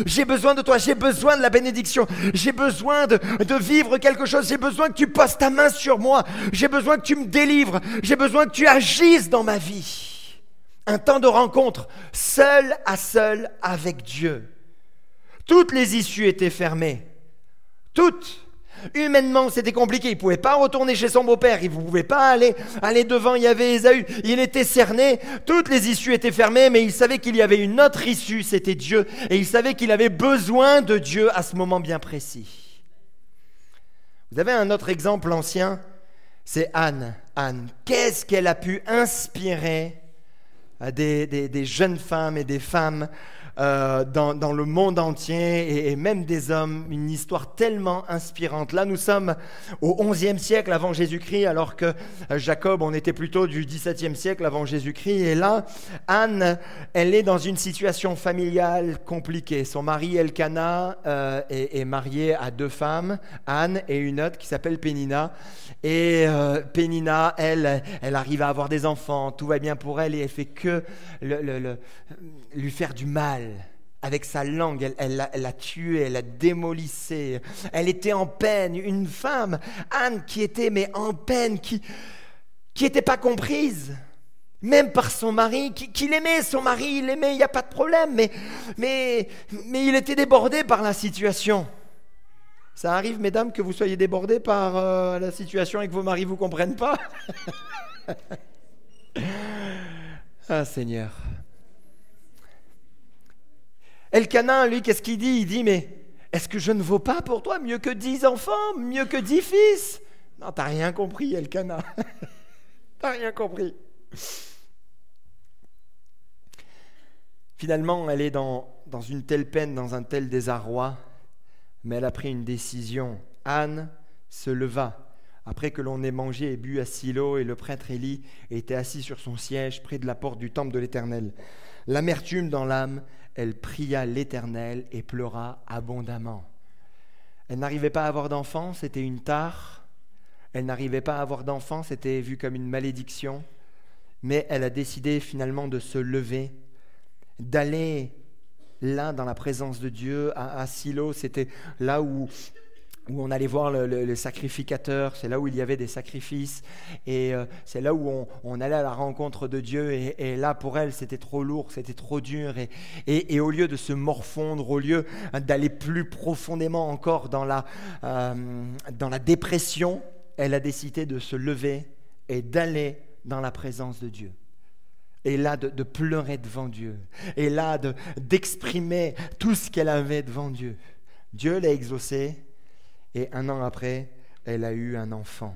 J'ai besoin de toi, j'ai besoin de la bénédiction, j'ai besoin de vivre quelque chose, j'ai besoin que tu poses ta main sur moi, j'ai besoin que tu me délivres, j'ai besoin que tu agisses dans ma vie. Un temps de rencontre, seul à seul avec Dieu. Toutes les issues étaient fermées, toutes. Humainement, c'était compliqué. Il ne pouvait pas retourner chez son beau-père. Il ne pouvait pas aller devant. Il y avait Ésaü. Il était cerné. Toutes les issues étaient fermées, mais il savait qu'il y avait une autre issue, c'était Dieu. Et il savait qu'il avait besoin de Dieu à ce moment bien précis. Vous avez un autre exemple ancien, c'est Anne. Anne, qu'est-ce qu'elle a pu inspirer à des jeunes femmes et des femmes dans le monde entier et même des hommes, une histoire tellement inspirante. Là, nous sommes au XIe siècle avant Jésus-Christ, alors que Jacob, on était plutôt du XVIIe siècle avant Jésus-Christ. Et là, Anne, elle est dans une situation familiale compliquée. Son mari Elkana est marié à 2 femmes, Anne et une autre qui s'appelle Pénina. Et Pénina, elle arrive à avoir des enfants, tout va bien pour elle et elle fait que lui faire du mal. Avec sa langue, elle l'a tué, elle l'a démolissé. Elle était en peine, une femme, Anne, qui était en peine, qui n'était pas comprise, même par son mari, qui l'aimait, son mari, il l'aimait, il n'y a pas de problème, mais il était débordé par la situation. Ça arrive, mesdames, que vous soyez débordées par la situation et que vos maris ne vous comprennent pas? Ah, Seigneur. Elkana, lui, qu'est-ce qu'il dit? Il dit, mais est-ce que je ne vaux pas pour toi mieux que 10 enfants, mieux que 10 fils? Non, t'as rien compris, Elkana. T'as rien compris. Finalement, elle est dans une telle peine, dans un tel désarroi, mais elle a pris une décision. Anne se leva. Après que l'on ait mangé et bu à Silo, et le prêtre Élie était assis sur son siège près de la porte du temple de l'Éternel. L'amertume dans l'âme, elle pria l'Éternel et pleura abondamment. Elle n'arrivait pas à avoir d'enfant, c'était une tare. Elle n'arrivait pas à avoir d'enfant, c'était vu comme une malédiction. Mais elle a décidé finalement de se lever, d'aller là dans la présence de Dieu, à Silo. C'était là où on allait voir le sacrificateur, c'est là où il y avait des sacrifices, et c'est là où on allait à la rencontre de Dieu, et là pour elle c'était trop lourd, c'était trop dur, et au lieu de se morfondre, au lieu d'aller plus profondément encore dans la dépression, elle a décidé de se lever et d'aller dans la présence de Dieu. Et là, de pleurer devant Dieu, et là d'exprimer tout ce qu'elle avait devant Dieu. Dieu l'a exaucée. Et 1 an après, elle a eu un enfant.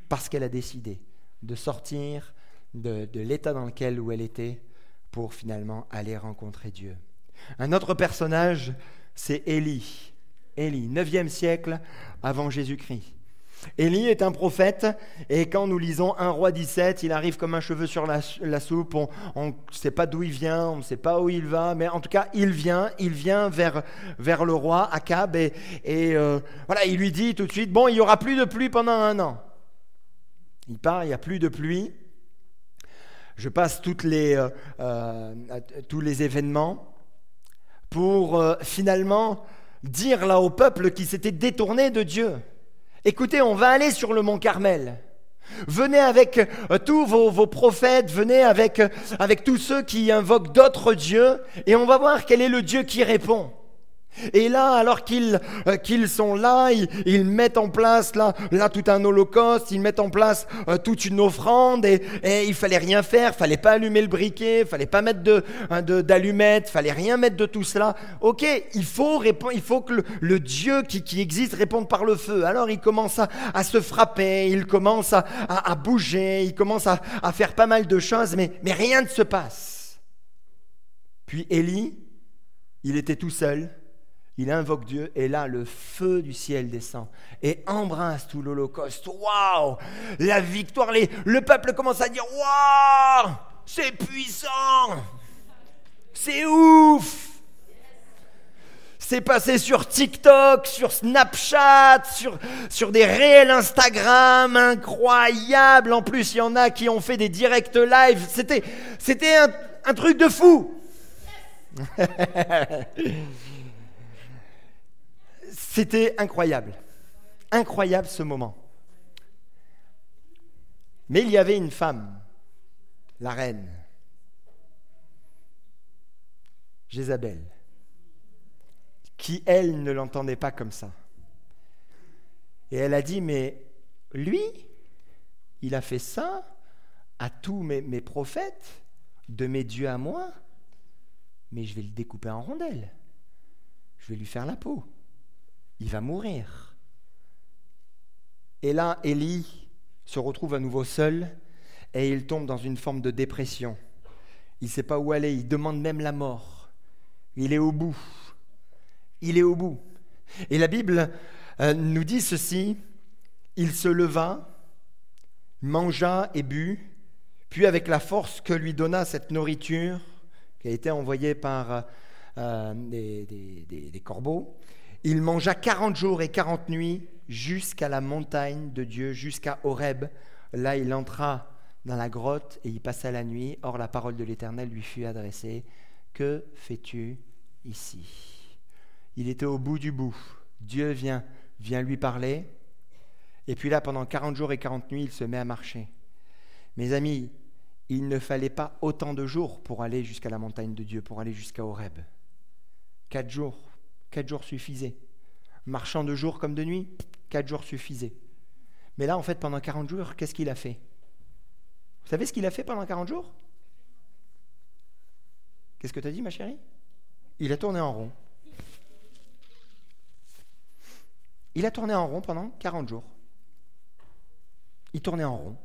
Parce qu'elle a décidé de sortir de l'état dans lequel elle était pour finalement aller rencontrer Dieu. Un autre personnage, c'est Élie. Élie, 9e siècle avant Jésus-Christ. Élie est un prophète, et quand nous lisons 1 Roi 17, il arrive comme un cheveu sur la soupe, on ne sait pas d'où il vient, on ne sait pas où il va, mais en tout cas il vient vers le roi Akab, et voilà, il lui dit tout de suite, bon, il n'y aura plus de pluie pendant 1 an. Il part, il n'y a plus de pluie. Je passe tous les événements pour finalement dire là au peuple qui s'était détourné de Dieu. Écoutez, on va aller sur le mont Carmel. Venez avec tous vos prophètes, venez avec tous ceux qui invoquent d'autres dieux, et on va voir quel est le Dieu qui répond. Et là, alors qu'ils sont là, ils mettent en place là tout un holocauste, ils mettent en place toute une offrande, et il fallait rien faire, fallait pas allumer le briquet, fallait pas mettre d'allumettes, fallait rien mettre de tout cela. Ok, il faut que le Dieu qui existe réponde par le feu. Alors il commence à se frapper, il commence à bouger, il commence à faire pas mal de choses, mais rien ne se passe. Puis Élie, il était tout seul. Il invoque Dieu et là, le feu du ciel descend et embrasse tout l'Holocauste. Waouh! La victoire, le peuple commence à dire « Waouh! C'est puissant! C'est ouf! » C'est passé sur TikTok, sur Snapchat, sur des réels Instagram incroyables. En plus, il y en a qui ont fait des directs live. C'était un truc de fou. C'était incroyable. Incroyable ce moment. Mais il y avait une femme, la reine, Jézabel, qui, elle, ne l'entendait pas comme ça. Et elle a dit, mais lui, il a fait ça à tous mes prophètes, de mes dieux à moi, mais je vais le découper en rondelles. Je vais lui faire la peau. Il va mourir. Et là, Élie se retrouve à nouveau seul et il tombe dans une forme de dépression. Il ne sait pas où aller, il demande même la mort. Il est au bout. Il est au bout. Et la Bible nous dit ceci, il se leva, mangea et but, puis avec la force que lui donna cette nourriture, qui a été envoyée par des corbeaux, il mangea 40 jours et 40 nuits jusqu'à la montagne de Dieu, jusqu'à Horeb. Là, il entra dans la grotte et y passa la nuit. Or, la parole de l'Éternel lui fut adressée. « Que fais-tu ici ?» Il était au bout du bout. Dieu vient lui parler. Et puis là, pendant 40 jours et 40 nuits, il se met à marcher. Mes amis, il ne fallait pas autant de jours pour aller jusqu'à la montagne de Dieu, pour aller jusqu'à Horeb. 4 jours. 4 jours suffisaient. Marchant de jour comme de nuit, 4 jours suffisaient. Mais là, en fait, pendant 40 jours, qu'est-ce qu'il a fait? Vous savez ce qu'il a fait pendant 40 jours? Qu'est-ce que tu as dit, ma chérie? Il a tourné en rond. Il a tourné en rond pendant 40 jours. Il tournait en rond.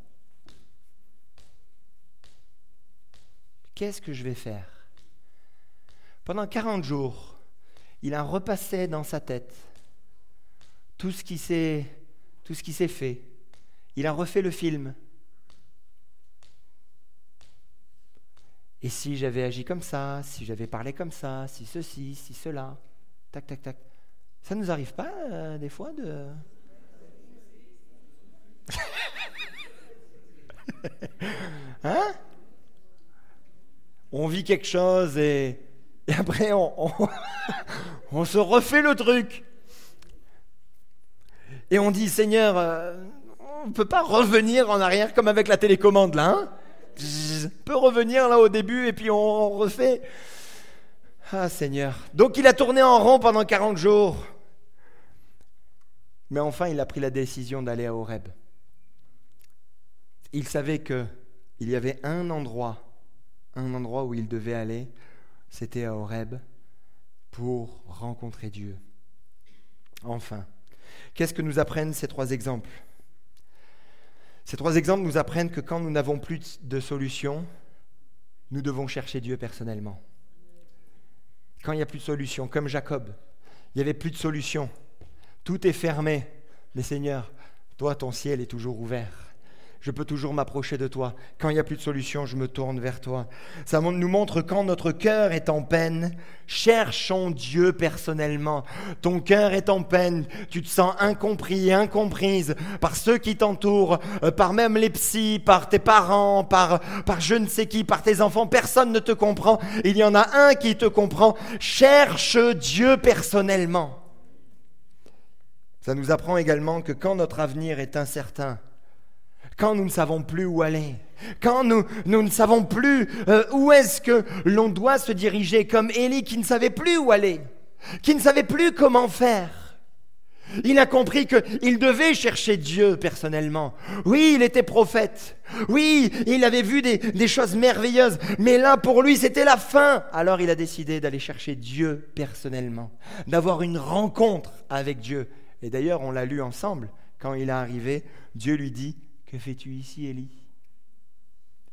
Qu'est-ce que je vais faire? Pendant 40 jours, il a repassé dans sa tête tout ce qui s'est fait. Il a refait le film. Et si j'avais agi comme ça, si j'avais parlé comme ça, si ceci, si cela, tac, tac, tac. Ça ne nous arrive pas des fois de... Hein? On vit quelque chose et après on se refait le truc. Et on dit, Seigneur, on ne peut pas revenir en arrière comme avec la télécommande là, hein? On peut revenir là au début et puis on refait. Ah Seigneur. Donc il a tourné en rond pendant 40 jours. Mais enfin il a pris la décision d'aller à Horeb. Il savait qu'il y avait un endroit où il devait aller, c'était à Horeb, pour rencontrer Dieu. Enfin, qu'est-ce que nous apprennent ces 3 exemples? Ces 3 exemples nous apprennent que quand nous n'avons plus de solution, nous devons chercher Dieu personnellement. Quand il n'y a plus de solution, comme Jacob, il n'y avait plus de solution. Tout est fermé. Mais Seigneur, toi, ton ciel est toujours ouvert. Je peux toujours m'approcher de toi. Quand il n'y a plus de solution, je me tourne vers toi. Ça nous montre quand notre cœur est en peine, cherchons Dieu personnellement. Ton cœur est en peine, tu te sens incompris, incomprise par ceux qui t'entourent, par même les psys, par tes parents, par je ne sais qui, par tes enfants. Personne ne te comprend. Il y en a un qui te comprend. Cherche Dieu personnellement. Ça nous apprend également que quand notre avenir est incertain, quand nous ne savons plus où aller, quand nous ne savons plus où est-ce que l'on doit se diriger, comme Élie qui ne savait plus où aller, qui ne savait plus comment faire. Il a compris qu'il devait chercher Dieu personnellement. Oui, il était prophète. Oui, il avait vu des choses merveilleuses. Mais là, pour lui, c'était la fin. Alors, il a décidé d'aller chercher Dieu personnellement, d'avoir une rencontre avec Dieu. Et d'ailleurs, on l'a lu ensemble. Quand il est arrivé, Dieu lui dit, « Que fais-tu ici, Élie ?»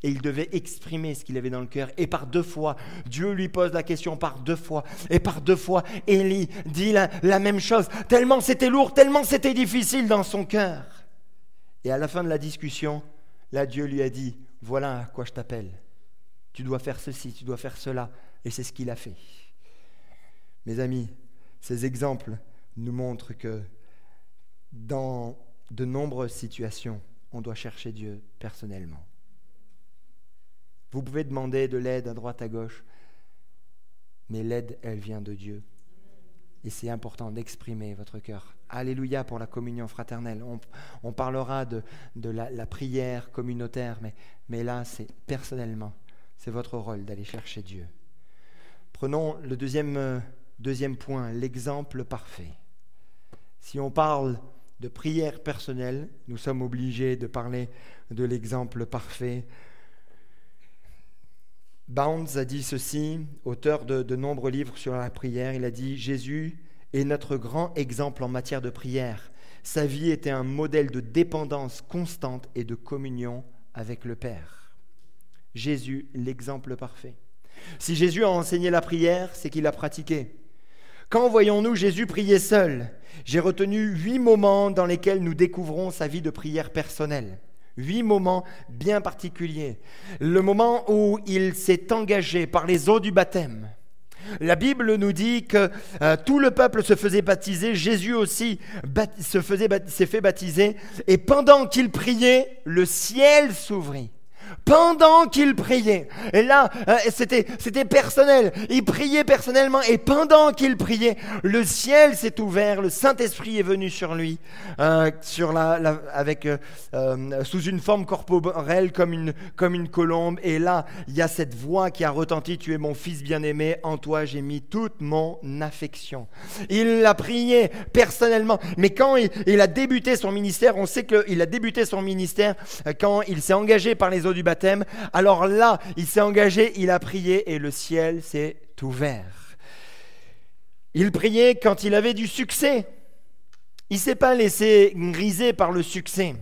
Et il devait exprimer ce qu'il avait dans le cœur. Et par 2 fois, Dieu lui pose la question par 2 fois. Et par 2 fois, Élie dit la même chose. Tellement c'était lourd, tellement c'était difficile dans son cœur. Et à la fin de la discussion, là Dieu lui a dit, voilà à quoi je t'appelle. Tu dois faire ceci, tu dois faire cela. Et c'est ce qu'il a fait. Mes amis, ces exemples nous montrent que dans de nombreuses situations, on doit chercher Dieu personnellement. Vous pouvez demander de l'aide à droite, à gauche, mais l'aide, elle vient de Dieu. Et c'est important d'exprimer votre cœur. Alléluia pour la communion fraternelle. On parlera de la prière communautaire, mais là, c'est personnellement, c'est votre rôle d'aller chercher Dieu. Prenons le deuxième point, l'exemple parfait. Si on parle de prière personnelle, nous sommes obligés de parler de l'exemple parfait. Bounds a dit ceci, auteur de nombreux livres sur la prière, il a dit « Jésus est notre grand exemple en matière de prière. Sa vie était un modèle de dépendance constante et de communion avec le Père. » Jésus, l'exemple parfait. Si Jésus a enseigné la prière, c'est qu'il l'a pratiquée. Quand voyons-nous Jésus prier seul ? J'ai retenu 8 moments dans lesquels nous découvrons sa vie de prière personnelle. 8 moments bien particuliers. Le moment où il s'est engagé par les eaux du baptême. La Bible nous dit que tout le peuple se faisait baptiser, Jésus aussi s'est fait baptiser, et pendant qu'il priait, le ciel s'ouvrit. Pendant qu'il priait, et là c'était personnel, il priait personnellement, et pendant qu'il priait, le ciel s'est ouvert, le Saint-Esprit est venu sur lui, sous une forme corporelle comme une colombe, et là il y a cette voix qui a retenti, tu es mon fils bien-aimé, en toi j'ai mis toute mon affection. Il a prié personnellement, mais quand il a débuté son ministère, on sait qu'il a débuté son ministère quand il s'est engagé par les eaux du baptême. Alors là, il s'est engagé, il a prié et le ciel s'est ouvert. Il priait quand il avait du succès. Il ne s'est pas laissé griser par le succès.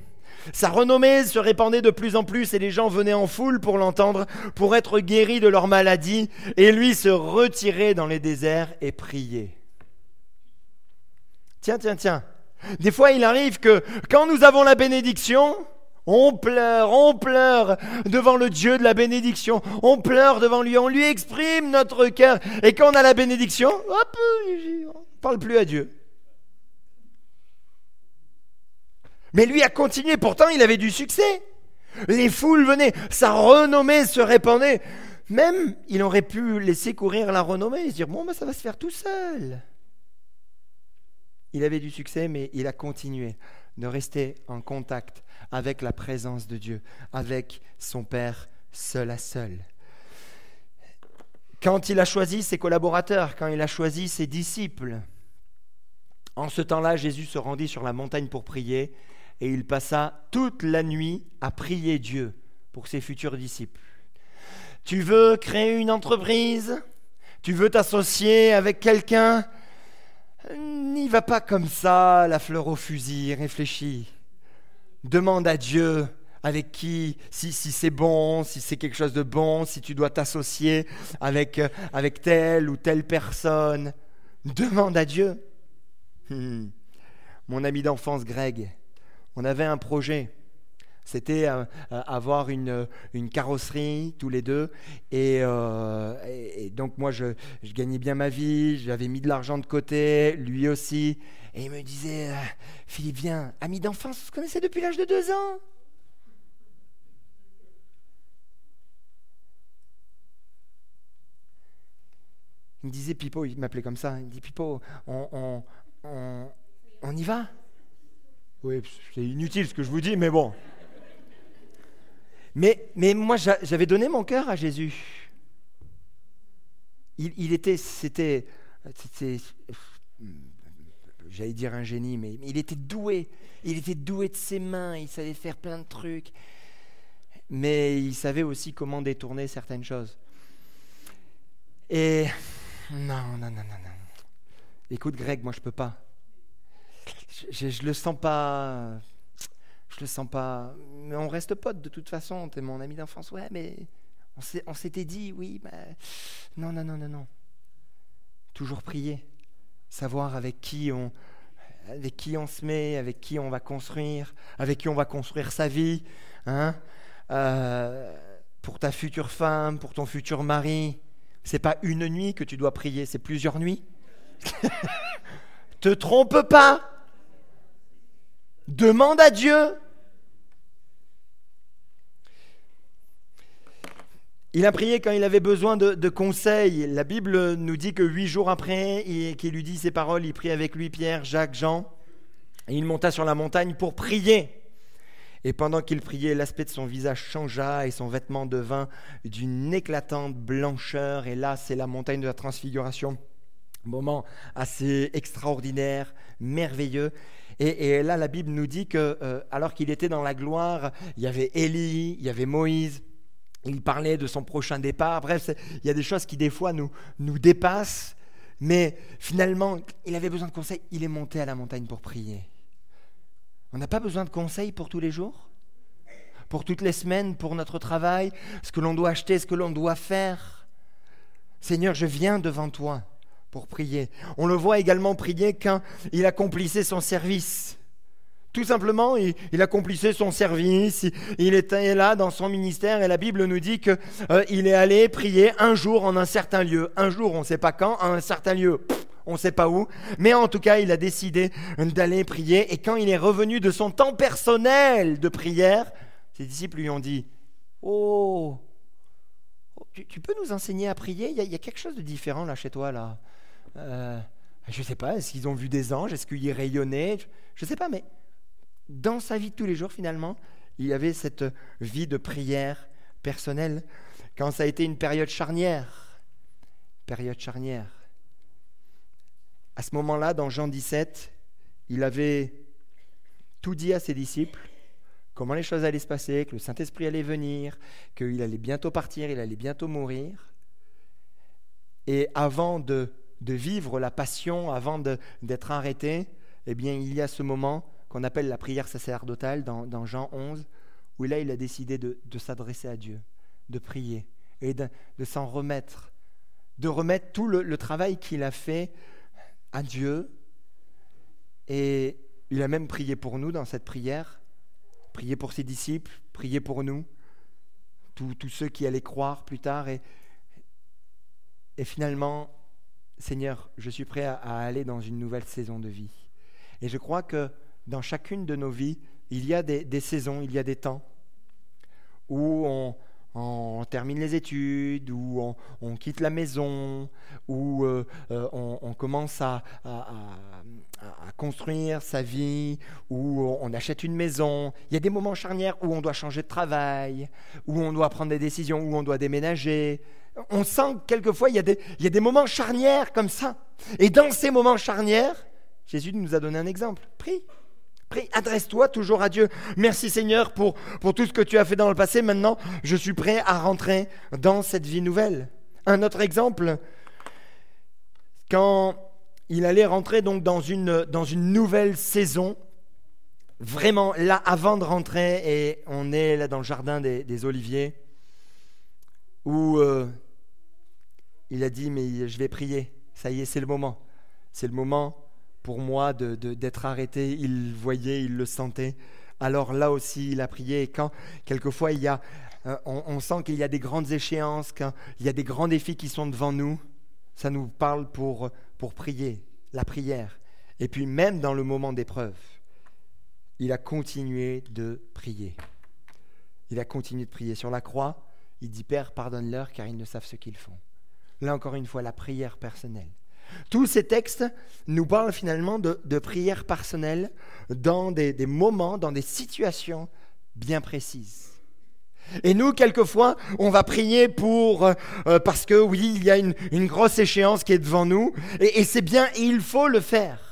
Sa renommée se répandait de plus en plus et les gens venaient en foule pour l'entendre, pour être guéris de leur maladie, et lui se retirait dans les déserts et priait. Tiens. Des fois, il arrive que quand nous avons la bénédiction, on pleure devant le Dieu de la bénédiction. On pleure devant lui, on lui exprime notre cœur. Et quand on a la bénédiction, hop, on ne parle plus à Dieu. Mais lui a continué, pourtant il avait du succès. Les foules venaient, sa renommée se répandait. Même, il aurait pu laisser courir la renommée et se dire, ça va se faire tout seul. Il avait du succès, mais il a continué de rester en contact avec la présence de Dieu, avec son Père seul à seul. Quand il a choisi ses collaborateurs, quand il a choisi ses disciples, en ce temps-là, Jésus se rendit sur la montagne pour prier et il passa toute la nuit à prier Dieu pour ses futurs disciples. Tu veux créer une entreprise ? Tu veux t'associer avec quelqu'un ? N'y va pas comme ça, la fleur au fusil, réfléchis. Demande à Dieu avec qui, si c'est bon, si c'est quelque chose de bon, si tu dois t'associer avec telle ou telle personne. Demande à Dieu. Mon ami d'enfance, Greg, on avait un projet. C'était avoir une carrosserie tous les deux. Et donc moi, je gagnais bien ma vie, j'avais mis de l'argent de côté, lui aussi. Et il me disait, Philippe, viens, ami d'enfance, vous se connaissez depuis l'âge de 2 ans. Il me disait, Pipo, il m'appelait comme ça, il me dit, Pipo, on y va ? Oui, c'est inutile ce que je vous dis, mais bon. Mais moi, j'avais donné mon cœur à Jésus. C'était, j'allais dire un génie, mais il était doué. Il était doué de ses mains, il savait faire plein de trucs. Mais il savait aussi comment détourner certaines choses. Et non. Écoute, Greg, moi, je peux pas. Je le sens pas. je le sens pas. Mais on reste potes de toute façon, t'es mon ami d'enfance. Ouais, mais on s'était dit, oui, non. Toujours prier, savoir avec qui on se met, avec qui on va construire sa vie, hein, pour ta future femme, pour ton futur mari. C'est pas une nuit que tu dois prier, c'est plusieurs nuits. Te trompe pas. Demande à Dieu. Il a prié quand il avait besoin de conseils. La Bible nous dit que 8 jours après, qu'il lui dit ces paroles, il prit avec lui Pierre, Jacques, Jean, et il monta sur la montagne pour prier. Et pendant qu'il priait, l'aspect de son visage changea et son vêtement devint d'une éclatante blancheur. Et là, c'est la montagne de la transfiguration. Moment assez extraordinaire, merveilleux. Et là, la Bible nous dit que, alors qu'il était dans la gloire, il y avait Élie, il y avait Moïse. Il parlait de son prochain départ. Bref, il y a des choses qui, des fois, nous dépassent. Mais finalement, il avait besoin de conseils. Il est monté à la montagne pour prier. On n'a pas besoin de conseils pour tous les jours, pour toutes les semaines, pour notre travail, ce que l'on doit acheter, ce que l'on doit faire. Seigneur, je viens devant toi pour prier. On le voit également prier quand il accomplissait son service. Tout simplement, il accomplissait son service, il était là dans son ministère et la Bible nous dit qu'il est allé prier un jour en un certain lieu. Un jour, on ne sait pas quand, à un certain lieu, on ne sait pas où. Mais en tout cas, il a décidé d'aller prier. Et quand il est revenu de son temps personnel de prière, ses disciples lui ont dit « Oh, tu peux nous enseigner à prier ? Il y a quelque chose de différent là chez toi là. Je ne sais pas, est-ce qu'ils ont vu des anges ? Est-ce qu'il rayonnait ? Je ne sais pas, mais... Dans sa vie de tous les jours, finalement, il y avait cette vie de prière personnelle. Quand ça a été une période charnière, à ce moment-là, dans Jean 17, il avait tout dit à ses disciples, comment les choses allaient se passer, que le Saint-Esprit allait venir, qu'il allait bientôt partir, il allait bientôt mourir. Et avant de vivre la passion, avant d'être arrêté, eh bien, il y a ce moment qu'on appelle la prière sacerdotale dans Jean 11, où là, il a décidé de s'adresser à Dieu, de prier et de s'en remettre, de remettre tout le travail qu'il a fait à Dieu. Et il a même prié pour nous dans cette prière, prié pour ses disciples, prié pour nous, tous ceux qui allaient croire plus tard. Et finalement, Seigneur, je suis prêt à aller dans une nouvelle saison de vie. Et je crois que dans chacune de nos vies, il y a des saisons, il y a des temps où on termine les études, où on quitte la maison, où on commence à construire sa vie, où on achète une maison. Il y a des moments charnières où on doit changer de travail, où on doit prendre des décisions, où on doit déménager. On sent quelquefois il y a des moments charnières comme ça. Et dans ces moments charnières, Jésus nous a donné un exemple. Prie, adresse-toi toujours à Dieu. Merci Seigneur pour tout ce que tu as fait dans le passé. Maintenant, je suis prêt à rentrer dans cette vie nouvelle. Un autre exemple, quand il allait rentrer donc dans une nouvelle saison, vraiment là, avant de rentrer, et on est là dans le jardin des Oliviers, où il a dit, mais je vais prier. Ça y est, c'est le moment. C'est le moment pour moi d'être arrêté. Il voyait, il le sentait. Alors là aussi, il a prié. Et quand, quelquefois, on sent qu'il y a des grandes échéances, qu'il y a des grands défis qui sont devant nous, ça nous parle pour prier, la prière. Et puis même dans le moment d'épreuve, il a continué de prier. Il a continué de prier. Sur la croix, il dit « Père, pardonne-leur car ils ne savent ce qu'ils font ». Là encore une fois, la prière personnelle. Tous ces textes nous parlent finalement de prière personnelle dans des moments, dans des situations bien précises. Et nous, quelquefois, on va prier parce que oui, il y a une grosse échéance qui est devant nous, et c'est bien, et il faut le faire.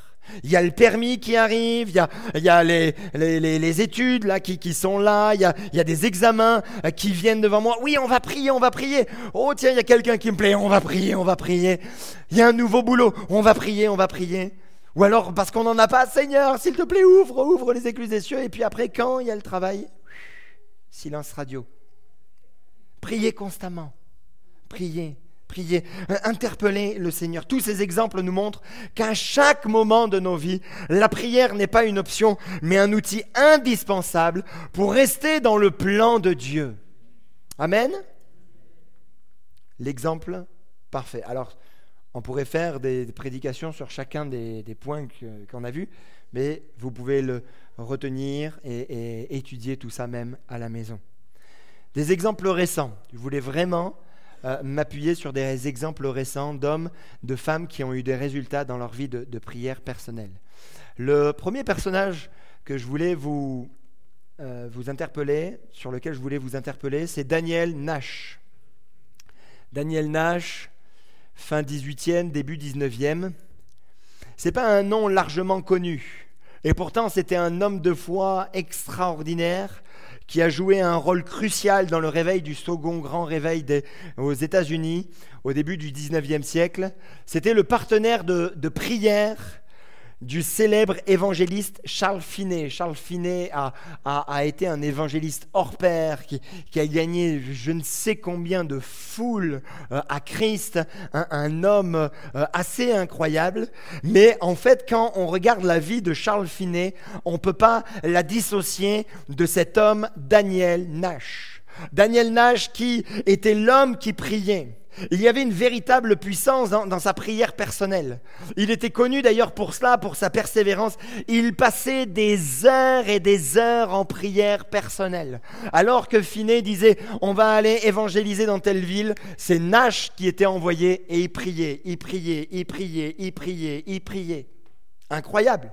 Il y a le permis qui arrive, il y a les études là, qui sont là, il y a des examens qui viennent devant moi. Oui, on va prier. Oh tiens, il y a quelqu'un qui me plaît, on va prier. Il y a un nouveau boulot, on va prier. Ou alors parce qu'on n'en a pas, Seigneur, s'il te plaît, ouvre les écluses des cieux. Et puis après, quand il y a le travail, silence radio. Priez constamment. Priez. Interpellez le Seigneur. Tous ces exemples nous montrent qu'à chaque moment de nos vies, la prière n'est pas une option, mais un outil indispensable pour rester dans le plan de Dieu. Amen. L'exemple parfait. Alors, on pourrait faire des prédications sur chacun des points qu'on a vus, mais vous pouvez le retenir et étudier tout ça même à la maison. Des exemples récents. Je voulais vraiment m'appuyer sur des exemples récents d'hommes, de femmes qui ont eu des résultats dans leur vie de prière personnelle. Le premier personnage que je voulais vous interpeller, sur lequel je voulais vous interpeller, c'est Daniel Nash. Daniel Nash, fin 18e, début 19e. Ce n'est pas un nom largement connu. Et pourtant, c'était un homme de foi extraordinaire qui a joué un rôle crucial dans le réveil du second grand réveil aux États-Unis au début du 19e siècle. C'était le partenaire de prière du célèbre évangéliste Charles Finney. Charles Finney a été un évangéliste hors pair qui a gagné je ne sais combien de foules à Christ, un homme assez incroyable. Mais en fait, quand on regarde la vie de Charles Finney, on ne peut pas la dissocier de cet homme Daniel Nash. Daniel Nash qui était l'homme qui priait. Il y avait une véritable puissance dans sa prière personnelle. Il était connu d'ailleurs pour cela, pour sa persévérance. Il passait des heures et des heures en prière personnelle. Alors que Finney disait « on va aller évangéliser dans telle ville », c'est Nash qui était envoyé et il priait. Incroyable.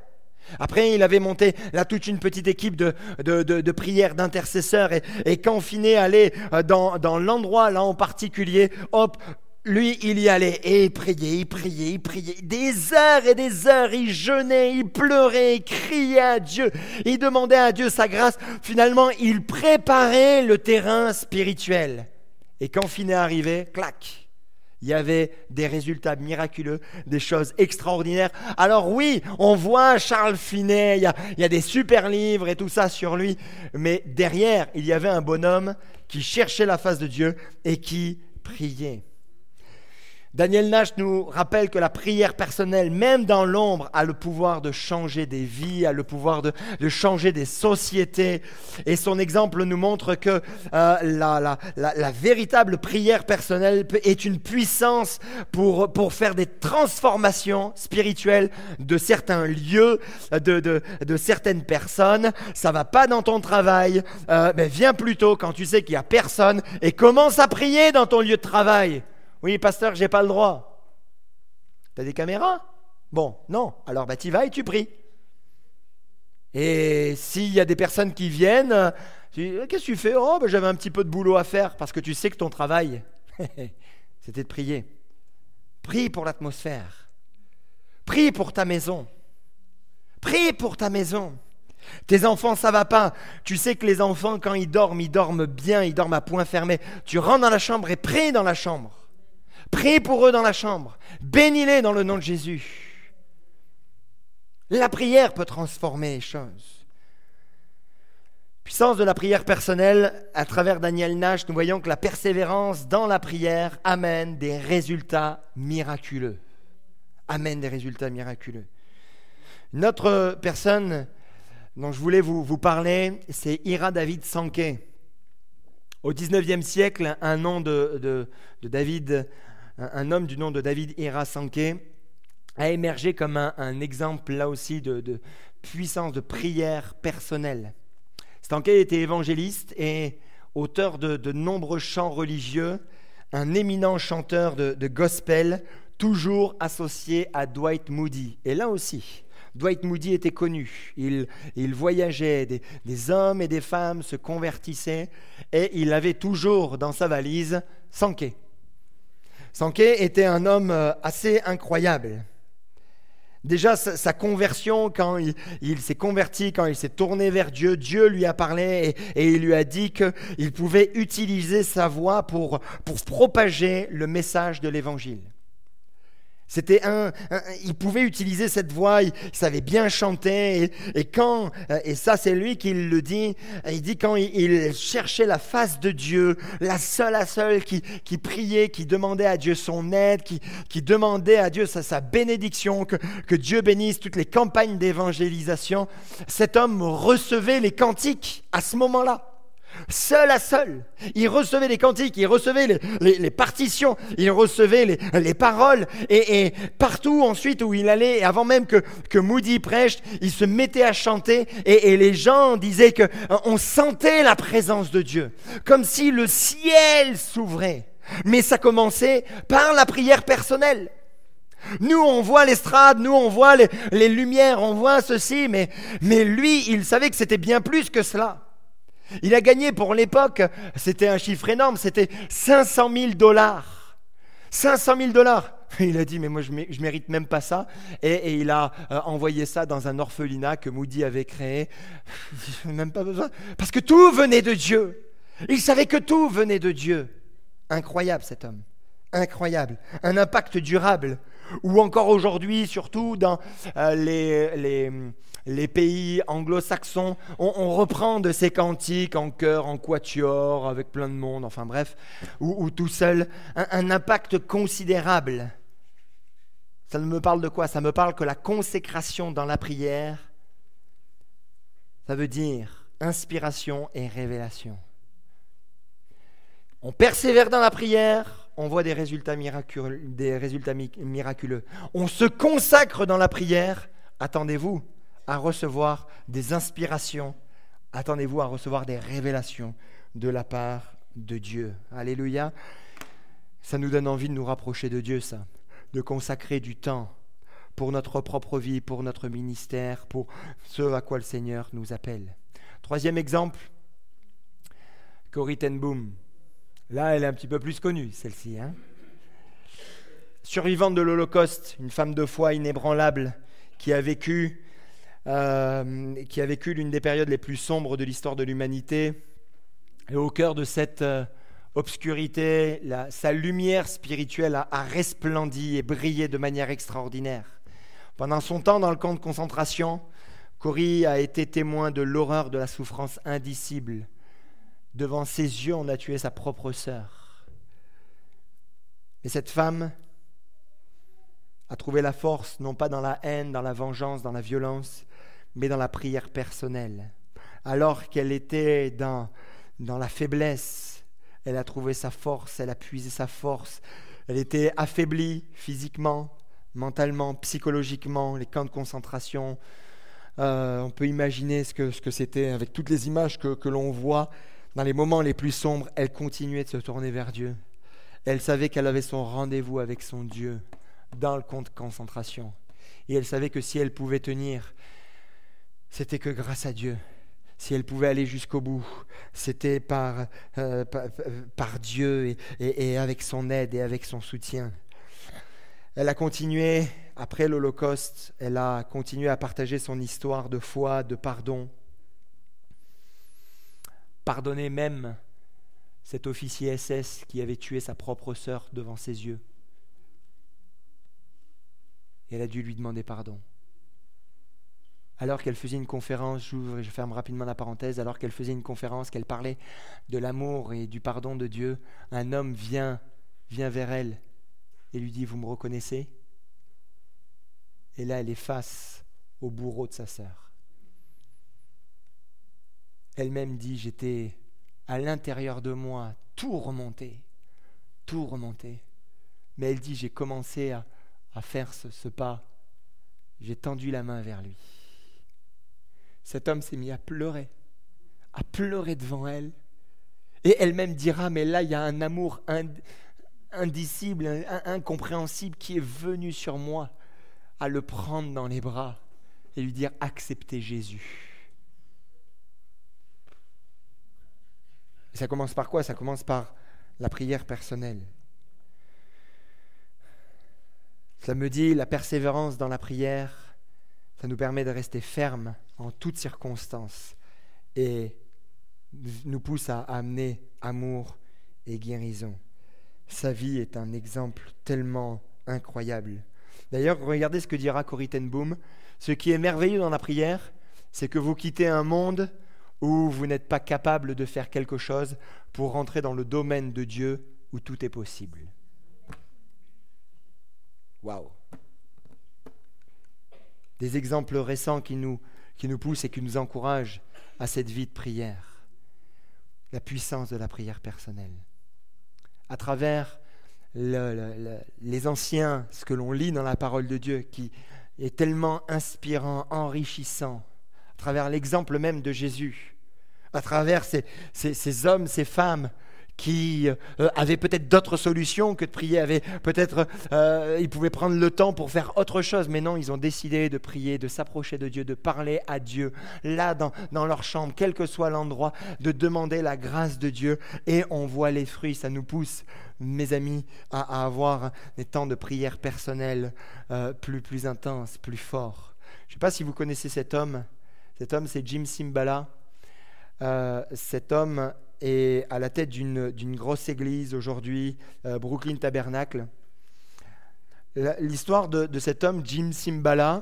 Après, il avait monté là toute une petite équipe de prières, d'intercesseurs. Et quand Finney allait dans l'endroit là en particulier, hop, lui, il y allait et il priait. Des heures et des heures, il jeûnait, il pleurait, il criait à Dieu. Il demandait à Dieu sa grâce. Finalement, il préparait le terrain spirituel. Et quand Finney arrivait, clac, il y avait des résultats miraculeux, des choses extraordinaires. Alors oui, on voit Charles Finney, il y a des super livres et tout ça sur lui. Mais derrière, il y avait un bonhomme qui cherchait la face de Dieu et qui priait. Daniel Nash nous rappelle que la prière personnelle, même dans l'ombre, a le pouvoir de changer des vies, a le pouvoir de changer des sociétés. Et son exemple nous montre que la véritable prière personnelle est une puissance pour faire des transformations spirituelles de certains lieux, de certaines personnes. Ça ne va pas dans ton travail, mais viens plutôt quand tu sais qu'il n'y a personne et commence à prier dans ton lieu de travail. Oui, pasteur, j'ai pas le droit. T'as des caméras? Bon, non. Alors, tu y vas et tu pries. Et s'il y a des personnes qui viennent, tu dis, qu'est-ce que tu fais? Oh, j'avais un petit peu de boulot à faire parce que tu sais que ton travail, c'était de prier. Prie pour l'atmosphère. Prie pour ta maison. Prie pour ta maison. Tes enfants, ça va pas. Tu sais que les enfants, quand ils dorment bien, ils dorment à point fermé. Tu rentres dans la chambre et prie dans la chambre. Prie pour eux dans la chambre. Bénis-les dans le nom de Jésus. La prière peut transformer les choses. Puissance de la prière personnelle, à travers Daniel Nash, nous voyons que la persévérance dans la prière amène des résultats miraculeux. Amène des résultats miraculeux. Une autre personne dont je voulais vous parler, c'est Ira David Sankey. Au 19e siècle, un homme du nom de David Ira Sankey a émergé comme un exemple là aussi de puissance de prière personnelle. Sankey était évangéliste et auteur de nombreux chants religieux, un éminent chanteur de gospel, toujours associé à Dwight Moody. Et là aussi, Dwight Moody était connu. Il voyageait, des hommes et des femmes se convertissaient et il avait toujours dans sa valise Sankey. Sankey était un homme assez incroyable. Déjà, sa conversion, quand il s'est converti, quand il s'est tourné vers Dieu, Dieu lui a parlé et il lui a dit qu'il pouvait utiliser sa voix pour propager le message de l'Évangile. Il pouvait utiliser cette voix, il savait bien chanter. Et ça, c'est lui qui le dit. Il dit quand il cherchait la face de Dieu, la seule qui priait, qui demandait à Dieu son aide, qui demandait à Dieu sa bénédiction, que Dieu bénisse toutes les campagnes d'évangélisation. Cet homme recevait les cantiques à ce moment-là. Seul à seul, il recevait les cantiques, il recevait les partitions, il recevait les paroles et partout ensuite où il allait, et avant même que Moody prêche, il se mettait à chanter et les gens disaient qu'on sentait la présence de Dieu, comme si le ciel s'ouvrait. Mais ça commençait par la prière personnelle. Nous, on voit l'estrade, nous, on voit les lumières, on voit ceci, mais lui, il savait que c'était bien plus que cela. Il a gagné pour l'époque, c'était un chiffre énorme, c'était $500 000. $500 000. Il a dit, mais moi je mérite même pas ça. Et il a envoyé ça dans un orphelinat que Moody avait créé. Même pas besoin, parce que tout venait de Dieu. Il savait que tout venait de Dieu. Incroyable cet homme, incroyable. Un impact durable. Ou encore aujourd'hui, surtout dans les pays anglo-saxons, on reprend de ces cantiques en chœur, en quatuor, avec plein de monde, enfin bref, ou tout seul, un impact considérable. Ça me parle de quoi? Ça me parle que la consécration dans la prière, ça veut dire inspiration et révélation. On persévère dans la prière, on voit des résultats miraculeux. On se consacre dans la prière, attendez-vous à recevoir des inspirations, attendez-vous à recevoir des révélations de la part de Dieu. Alléluia. Ça nous donne envie de nous rapprocher de Dieu, ça, de consacrer du temps pour notre propre vie, pour notre ministère, pour ce à quoi le Seigneur nous appelle. Troisième exemple, Corrie ten Boom. Là, elle est un petit peu plus connue, celle-ci. Survivante de l'Holocauste, une femme de foi inébranlable qui a vécu l'une des périodes les plus sombres de l'histoire de l'humanité. Et au cœur de cette obscurité, sa lumière spirituelle a resplendi et brillé de manière extraordinaire. Pendant son temps dans le camp de concentration, Corrie a été témoin de l'horreur de la souffrance indicible. Devant ses yeux, on a tué sa propre sœur. Et cette femme a trouvé la force, non pas dans la haine, dans la vengeance, dans la violence, mais dans la prière personnelle. Alors qu'elle était dans la faiblesse, elle a trouvé sa force, elle a puisé sa force. Elle était affaiblie physiquement, mentalement, psychologiquement, les camps de concentration. On peut imaginer ce que c'était avec toutes les images que l'on voit. Dans les moments les plus sombres, elle continuait de se tourner vers Dieu. Elle savait qu'elle avait son rendez-vous avec son Dieu dans le camp de concentration. Et elle savait que si elle pouvait tenir, c'était que grâce à Dieu. Si elle pouvait aller jusqu'au bout, c'était par Dieu et avec son aide et avec son soutien. Elle a continué, après l'Holocauste, elle a continué à partager son histoire de foi, de pardon. Pardonner même cet officier SS qui avait tué sa propre sœur devant ses yeux. Et elle a dû lui demander pardon. Alors qu'elle faisait une conférence, j'ouvre et je ferme rapidement la parenthèse, alors qu'elle faisait une conférence, qu'elle parlait de l'amour et du pardon de Dieu, un homme vient vers elle et lui dit « Vous me reconnaissez ?» Et là, elle est face au bourreau de sa sœur. Elle-même dit, j'étais à l'intérieur de moi, tout remonté. Mais elle dit, j'ai commencé à faire ce pas. J'ai tendu la main vers lui. Cet homme s'est mis à pleurer devant elle. Et elle-même dira, mais là, il y a un amour indicible, incompréhensible qui est venu sur moi, à le prendre dans les bras et lui dire, acceptez Jésus. Et ça commence par quoi? Ça commence par la prière personnelle. Ça me dit, la persévérance dans la prière, ça nous permet de rester fermes en toutes circonstances et nous pousse à amener amour et guérison. Sa vie est un exemple tellement incroyable. D'ailleurs, regardez ce que dira Corrie ten Boom. Ce qui est merveilleux dans la prière, c'est que vous quittez un monde où vous n'êtes pas capable de faire quelque chose pour rentrer dans le domaine de Dieu où tout est possible. Waouh! Des exemples récents qui nous poussent et qui nous encouragent à cette vie de prière. La puissance de la prière personnelle. À travers les anciens, ce que l'on lit dans la parole de Dieu, qui est tellement inspirant, enrichissant, à travers l'exemple même de Jésus, à travers ces hommes, ces femmes qui avaient peut-être d'autres solutions que de prier, ils pouvaient prendre le temps pour faire autre chose, mais non, ils ont décidé de prier, de s'approcher de Dieu, de parler à Dieu, là dans leur chambre, quel que soit l'endroit, de demander la grâce de Dieu, et on voit les fruits. Ça nous pousse, mes amis, à avoir des temps de prière personnelle plus intenses, plus forts. Je ne sais pas si vous connaissez cet homme, c'est Jim Cymbala. Cet homme est à la tête d'une grosse église aujourd'hui, Brooklyn Tabernacle. L'histoire de cet homme, Jim Cymbala,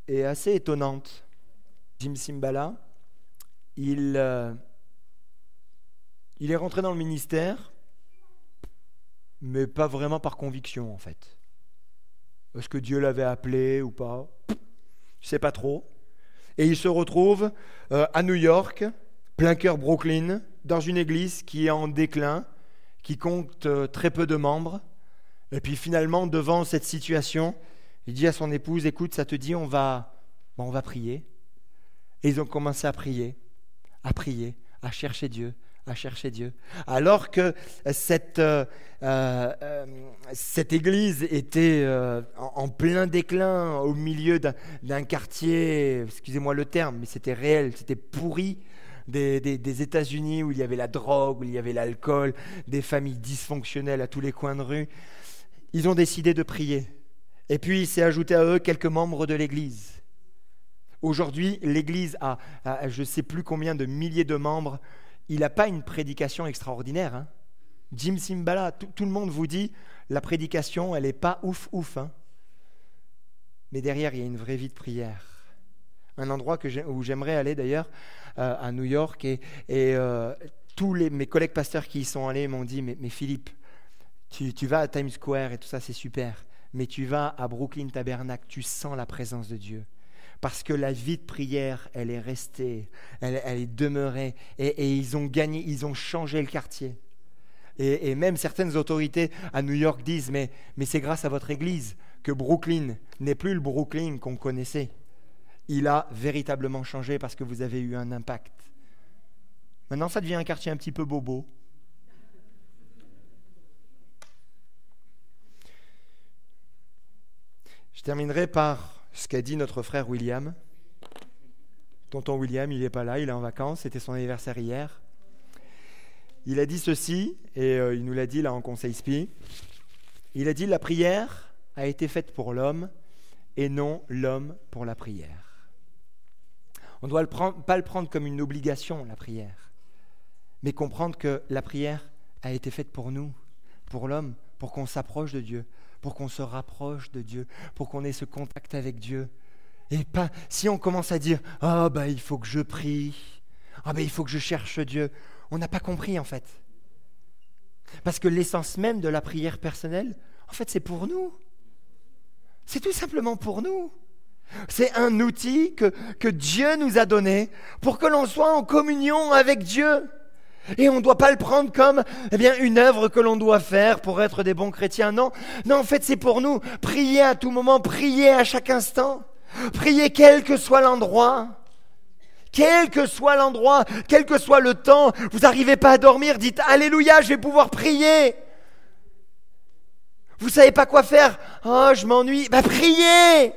est assez étonnante. Jim Cymbala, il est rentré dans le ministère, mais pas vraiment par conviction en fait. Est-ce que Dieu l'avait appelé ou pas? Je ne sais pas trop. Et il se retrouve à New York, plein cœur Brooklyn, dans une église qui est en déclin, qui compte très peu de membres. Et puis finalement, devant cette situation, il dit à son épouse, écoute, ça te dit, on va prier. Et ils ont commencé à prier, à chercher Dieu, alors que cette église était en plein déclin, au milieu d'un quartier, excusez-moi le terme, mais c'était réel, c'était pourri, des États-Unis, où il y avait la drogue, où il y avait l'alcool, des familles dysfonctionnelles à tous les coins de rue. Ils ont décidé de prier. Et puis il s'est ajouté à eux quelques membres de l'église. Aujourd'hui, l'église a je ne sais plus combien de milliers de membres. Il n'a pas une prédication extraordinaire. Hein. Jim Cymbala, tout le monde vous dit, la prédication, elle n'est pas ouf. Hein. Mais derrière, il y a une vraie vie de prière. Un endroit où j'aimerais aller d'ailleurs, à New York. Et tous mes collègues pasteurs qui y sont allés m'ont dit, mais Philippe, tu vas à Times Square et tout ça, c'est super. Mais tu vas à Brooklyn Tabernacle, tu sens la présence de Dieu. Parce que la vie de prière, elle est restée, elle est demeurée. Et ils ont gagné, ils ont changé le quartier. Et même certaines autorités à New York disent, mais c'est grâce à votre église que Brooklyn n'est plus le Brooklyn qu'on connaissait. Il a véritablement changé parce que vous avez eu un impact. Maintenant, ça devient un quartier un petit peu bobo. Je terminerai par ce qu'a dit notre frère William. Tonton William, il n'est pas là, il est en vacances, c'était son anniversaire hier. Il a dit ceci, et il nous l'a dit là en conseil SPI. Il a dit, la prière a été faite pour l'homme, et non l'homme pour la prière. On ne doit pas le prendre comme une obligation, la prière, mais comprendre que la prière a été faite pour nous, pour l'homme, pour qu'on s'approche de Dieu, pour qu'on se rapproche de Dieu, pour qu'on ait ce contact avec Dieu. Et pas, si on commence à dire « Ah, il faut que je prie, il faut que je cherche Dieu », on n'a pas compris en fait. Parce que l'essence même de la prière personnelle, en fait, c'est pour nous. C'est tout simplement pour nous. C'est un outil que Dieu nous a donné pour que l'on soit en communion avec Dieu. Et on ne doit pas le prendre comme une œuvre que l'on doit faire pour être des bons chrétiens. Non, en fait, c'est pour nous. Priez à tout moment, priez à chaque instant. Priez quel que soit l'endroit. Quel que soit l'endroit, quel que soit le temps. Vous n'arrivez pas à dormir, dites « Alléluia, je vais pouvoir prier ». Vous ne savez pas quoi faire. « Oh, je m'ennuie. » Priez.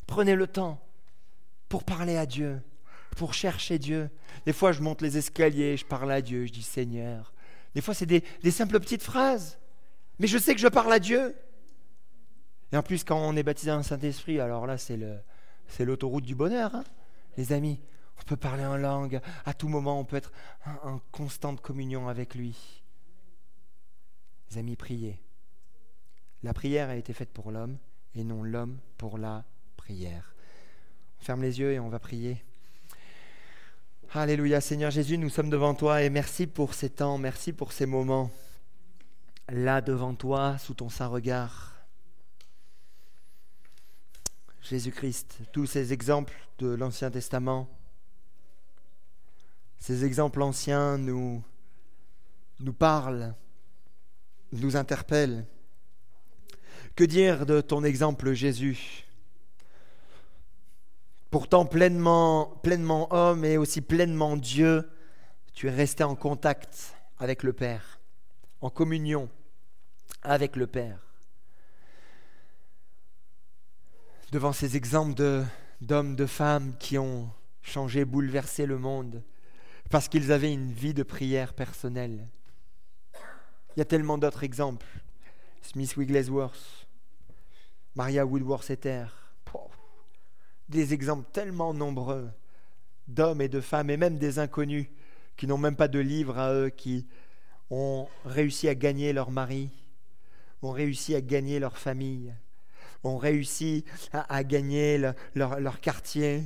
Prenez le temps pour parler à Dieu, pour chercher Dieu. Des fois, je monte les escaliers, je parle à Dieu, je dis « Seigneur ». Des fois, c'est des simples petites phrases. Mais je sais que je parle à Dieu. Et en plus, quand on est baptisé dans le Saint-Esprit, alors là, c'est l'autoroute du bonheur, hein, les amis. On peut parler en langue. À tout moment, on peut être en constante communion avec lui. Les amis, priez. La prière a été faite pour l'homme et non l'homme pour la prière. On ferme les yeux et on va prier. Alléluia, Seigneur Jésus, nous sommes devant toi et merci pour ces temps, merci pour ces moments. Là devant toi, sous ton saint regard. Jésus-Christ, tous ces exemples de l'Ancien Testament, ces exemples anciens nous parlent, nous interpellent. Que dire de ton exemple Jésus ? Pourtant pleinement homme et aussi pleinement Dieu, tu es resté en contact avec le Père, en communion avec le Père. Devant ces exemples d'hommes, de femmes qui ont changé, bouleversé le monde, parce qu'ils avaient une vie de prière personnelle. Il y a tellement d'autres exemples. Smith Wigglesworth, Maria Woodworth-Etter, des exemples tellement nombreux d'hommes et de femmes, et même des inconnus qui n'ont même pas de livre à eux, qui ont réussi à gagner leur mari, ont réussi à gagner leur famille, ont réussi à gagner leur quartier,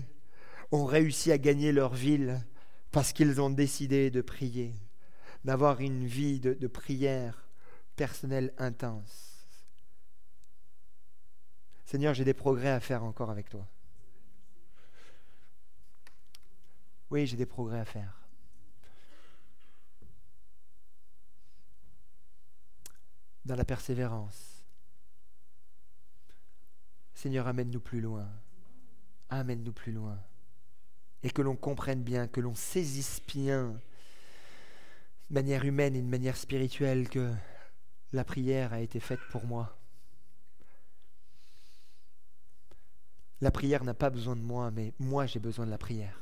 ont réussi à gagner leur ville, parce qu'ils ont décidé de prier, d'avoir une vie de prière personnelle intense. Seigneur, j'ai des progrès à faire encore avec toi. Oui, j'ai des progrès à faire. Dans la persévérance. Seigneur, amène-nous plus loin. Amène-nous plus loin. Et que l'on comprenne bien, que l'on saisisse bien, de manière humaine et de manière spirituelle, que la prière a été faite pour moi. La prière n'a pas besoin de moi, mais moi j'ai besoin de la prière.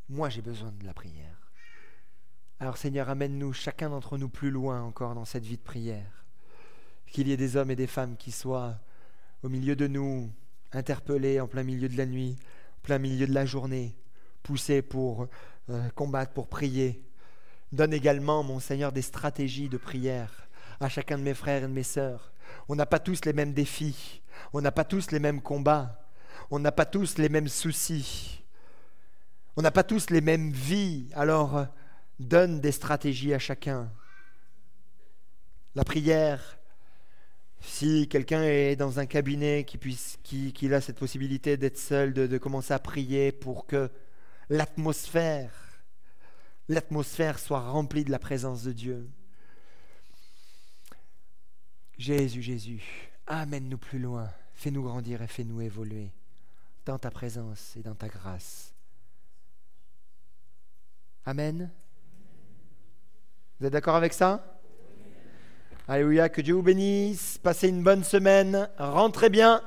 Moi j'ai besoin de la prière. Alors Seigneur, amène-nous, chacun d'entre nous, plus loin encore dans cette vie de prière. Qu'il y ait des hommes et des femmes qui soient au milieu de nous, interpellés en plein milieu de la nuit, en plein milieu de la journée, poussés pour combattre, pour prier. Donne également, mon Seigneur, des stratégies de prière à chacun de mes frères et de mes sœurs. On n'a pas tous les mêmes défis, on n'a pas tous les mêmes combats, on n'a pas tous les mêmes soucis, on n'a pas tous les mêmes vies. Alors, donne des stratégies à chacun. La prière, si quelqu'un est dans un cabinet qu'il a cette possibilité d'être seul, de commencer à prier pour que l'atmosphère soit remplie de la présence de Dieu. Jésus, amène-nous plus loin, fais-nous grandir et fais-nous évoluer dans ta présence et dans ta grâce. Amen. Vous êtes d'accord avec ça? Alléluia, que Dieu vous bénisse, passez une bonne semaine, rentrez bien.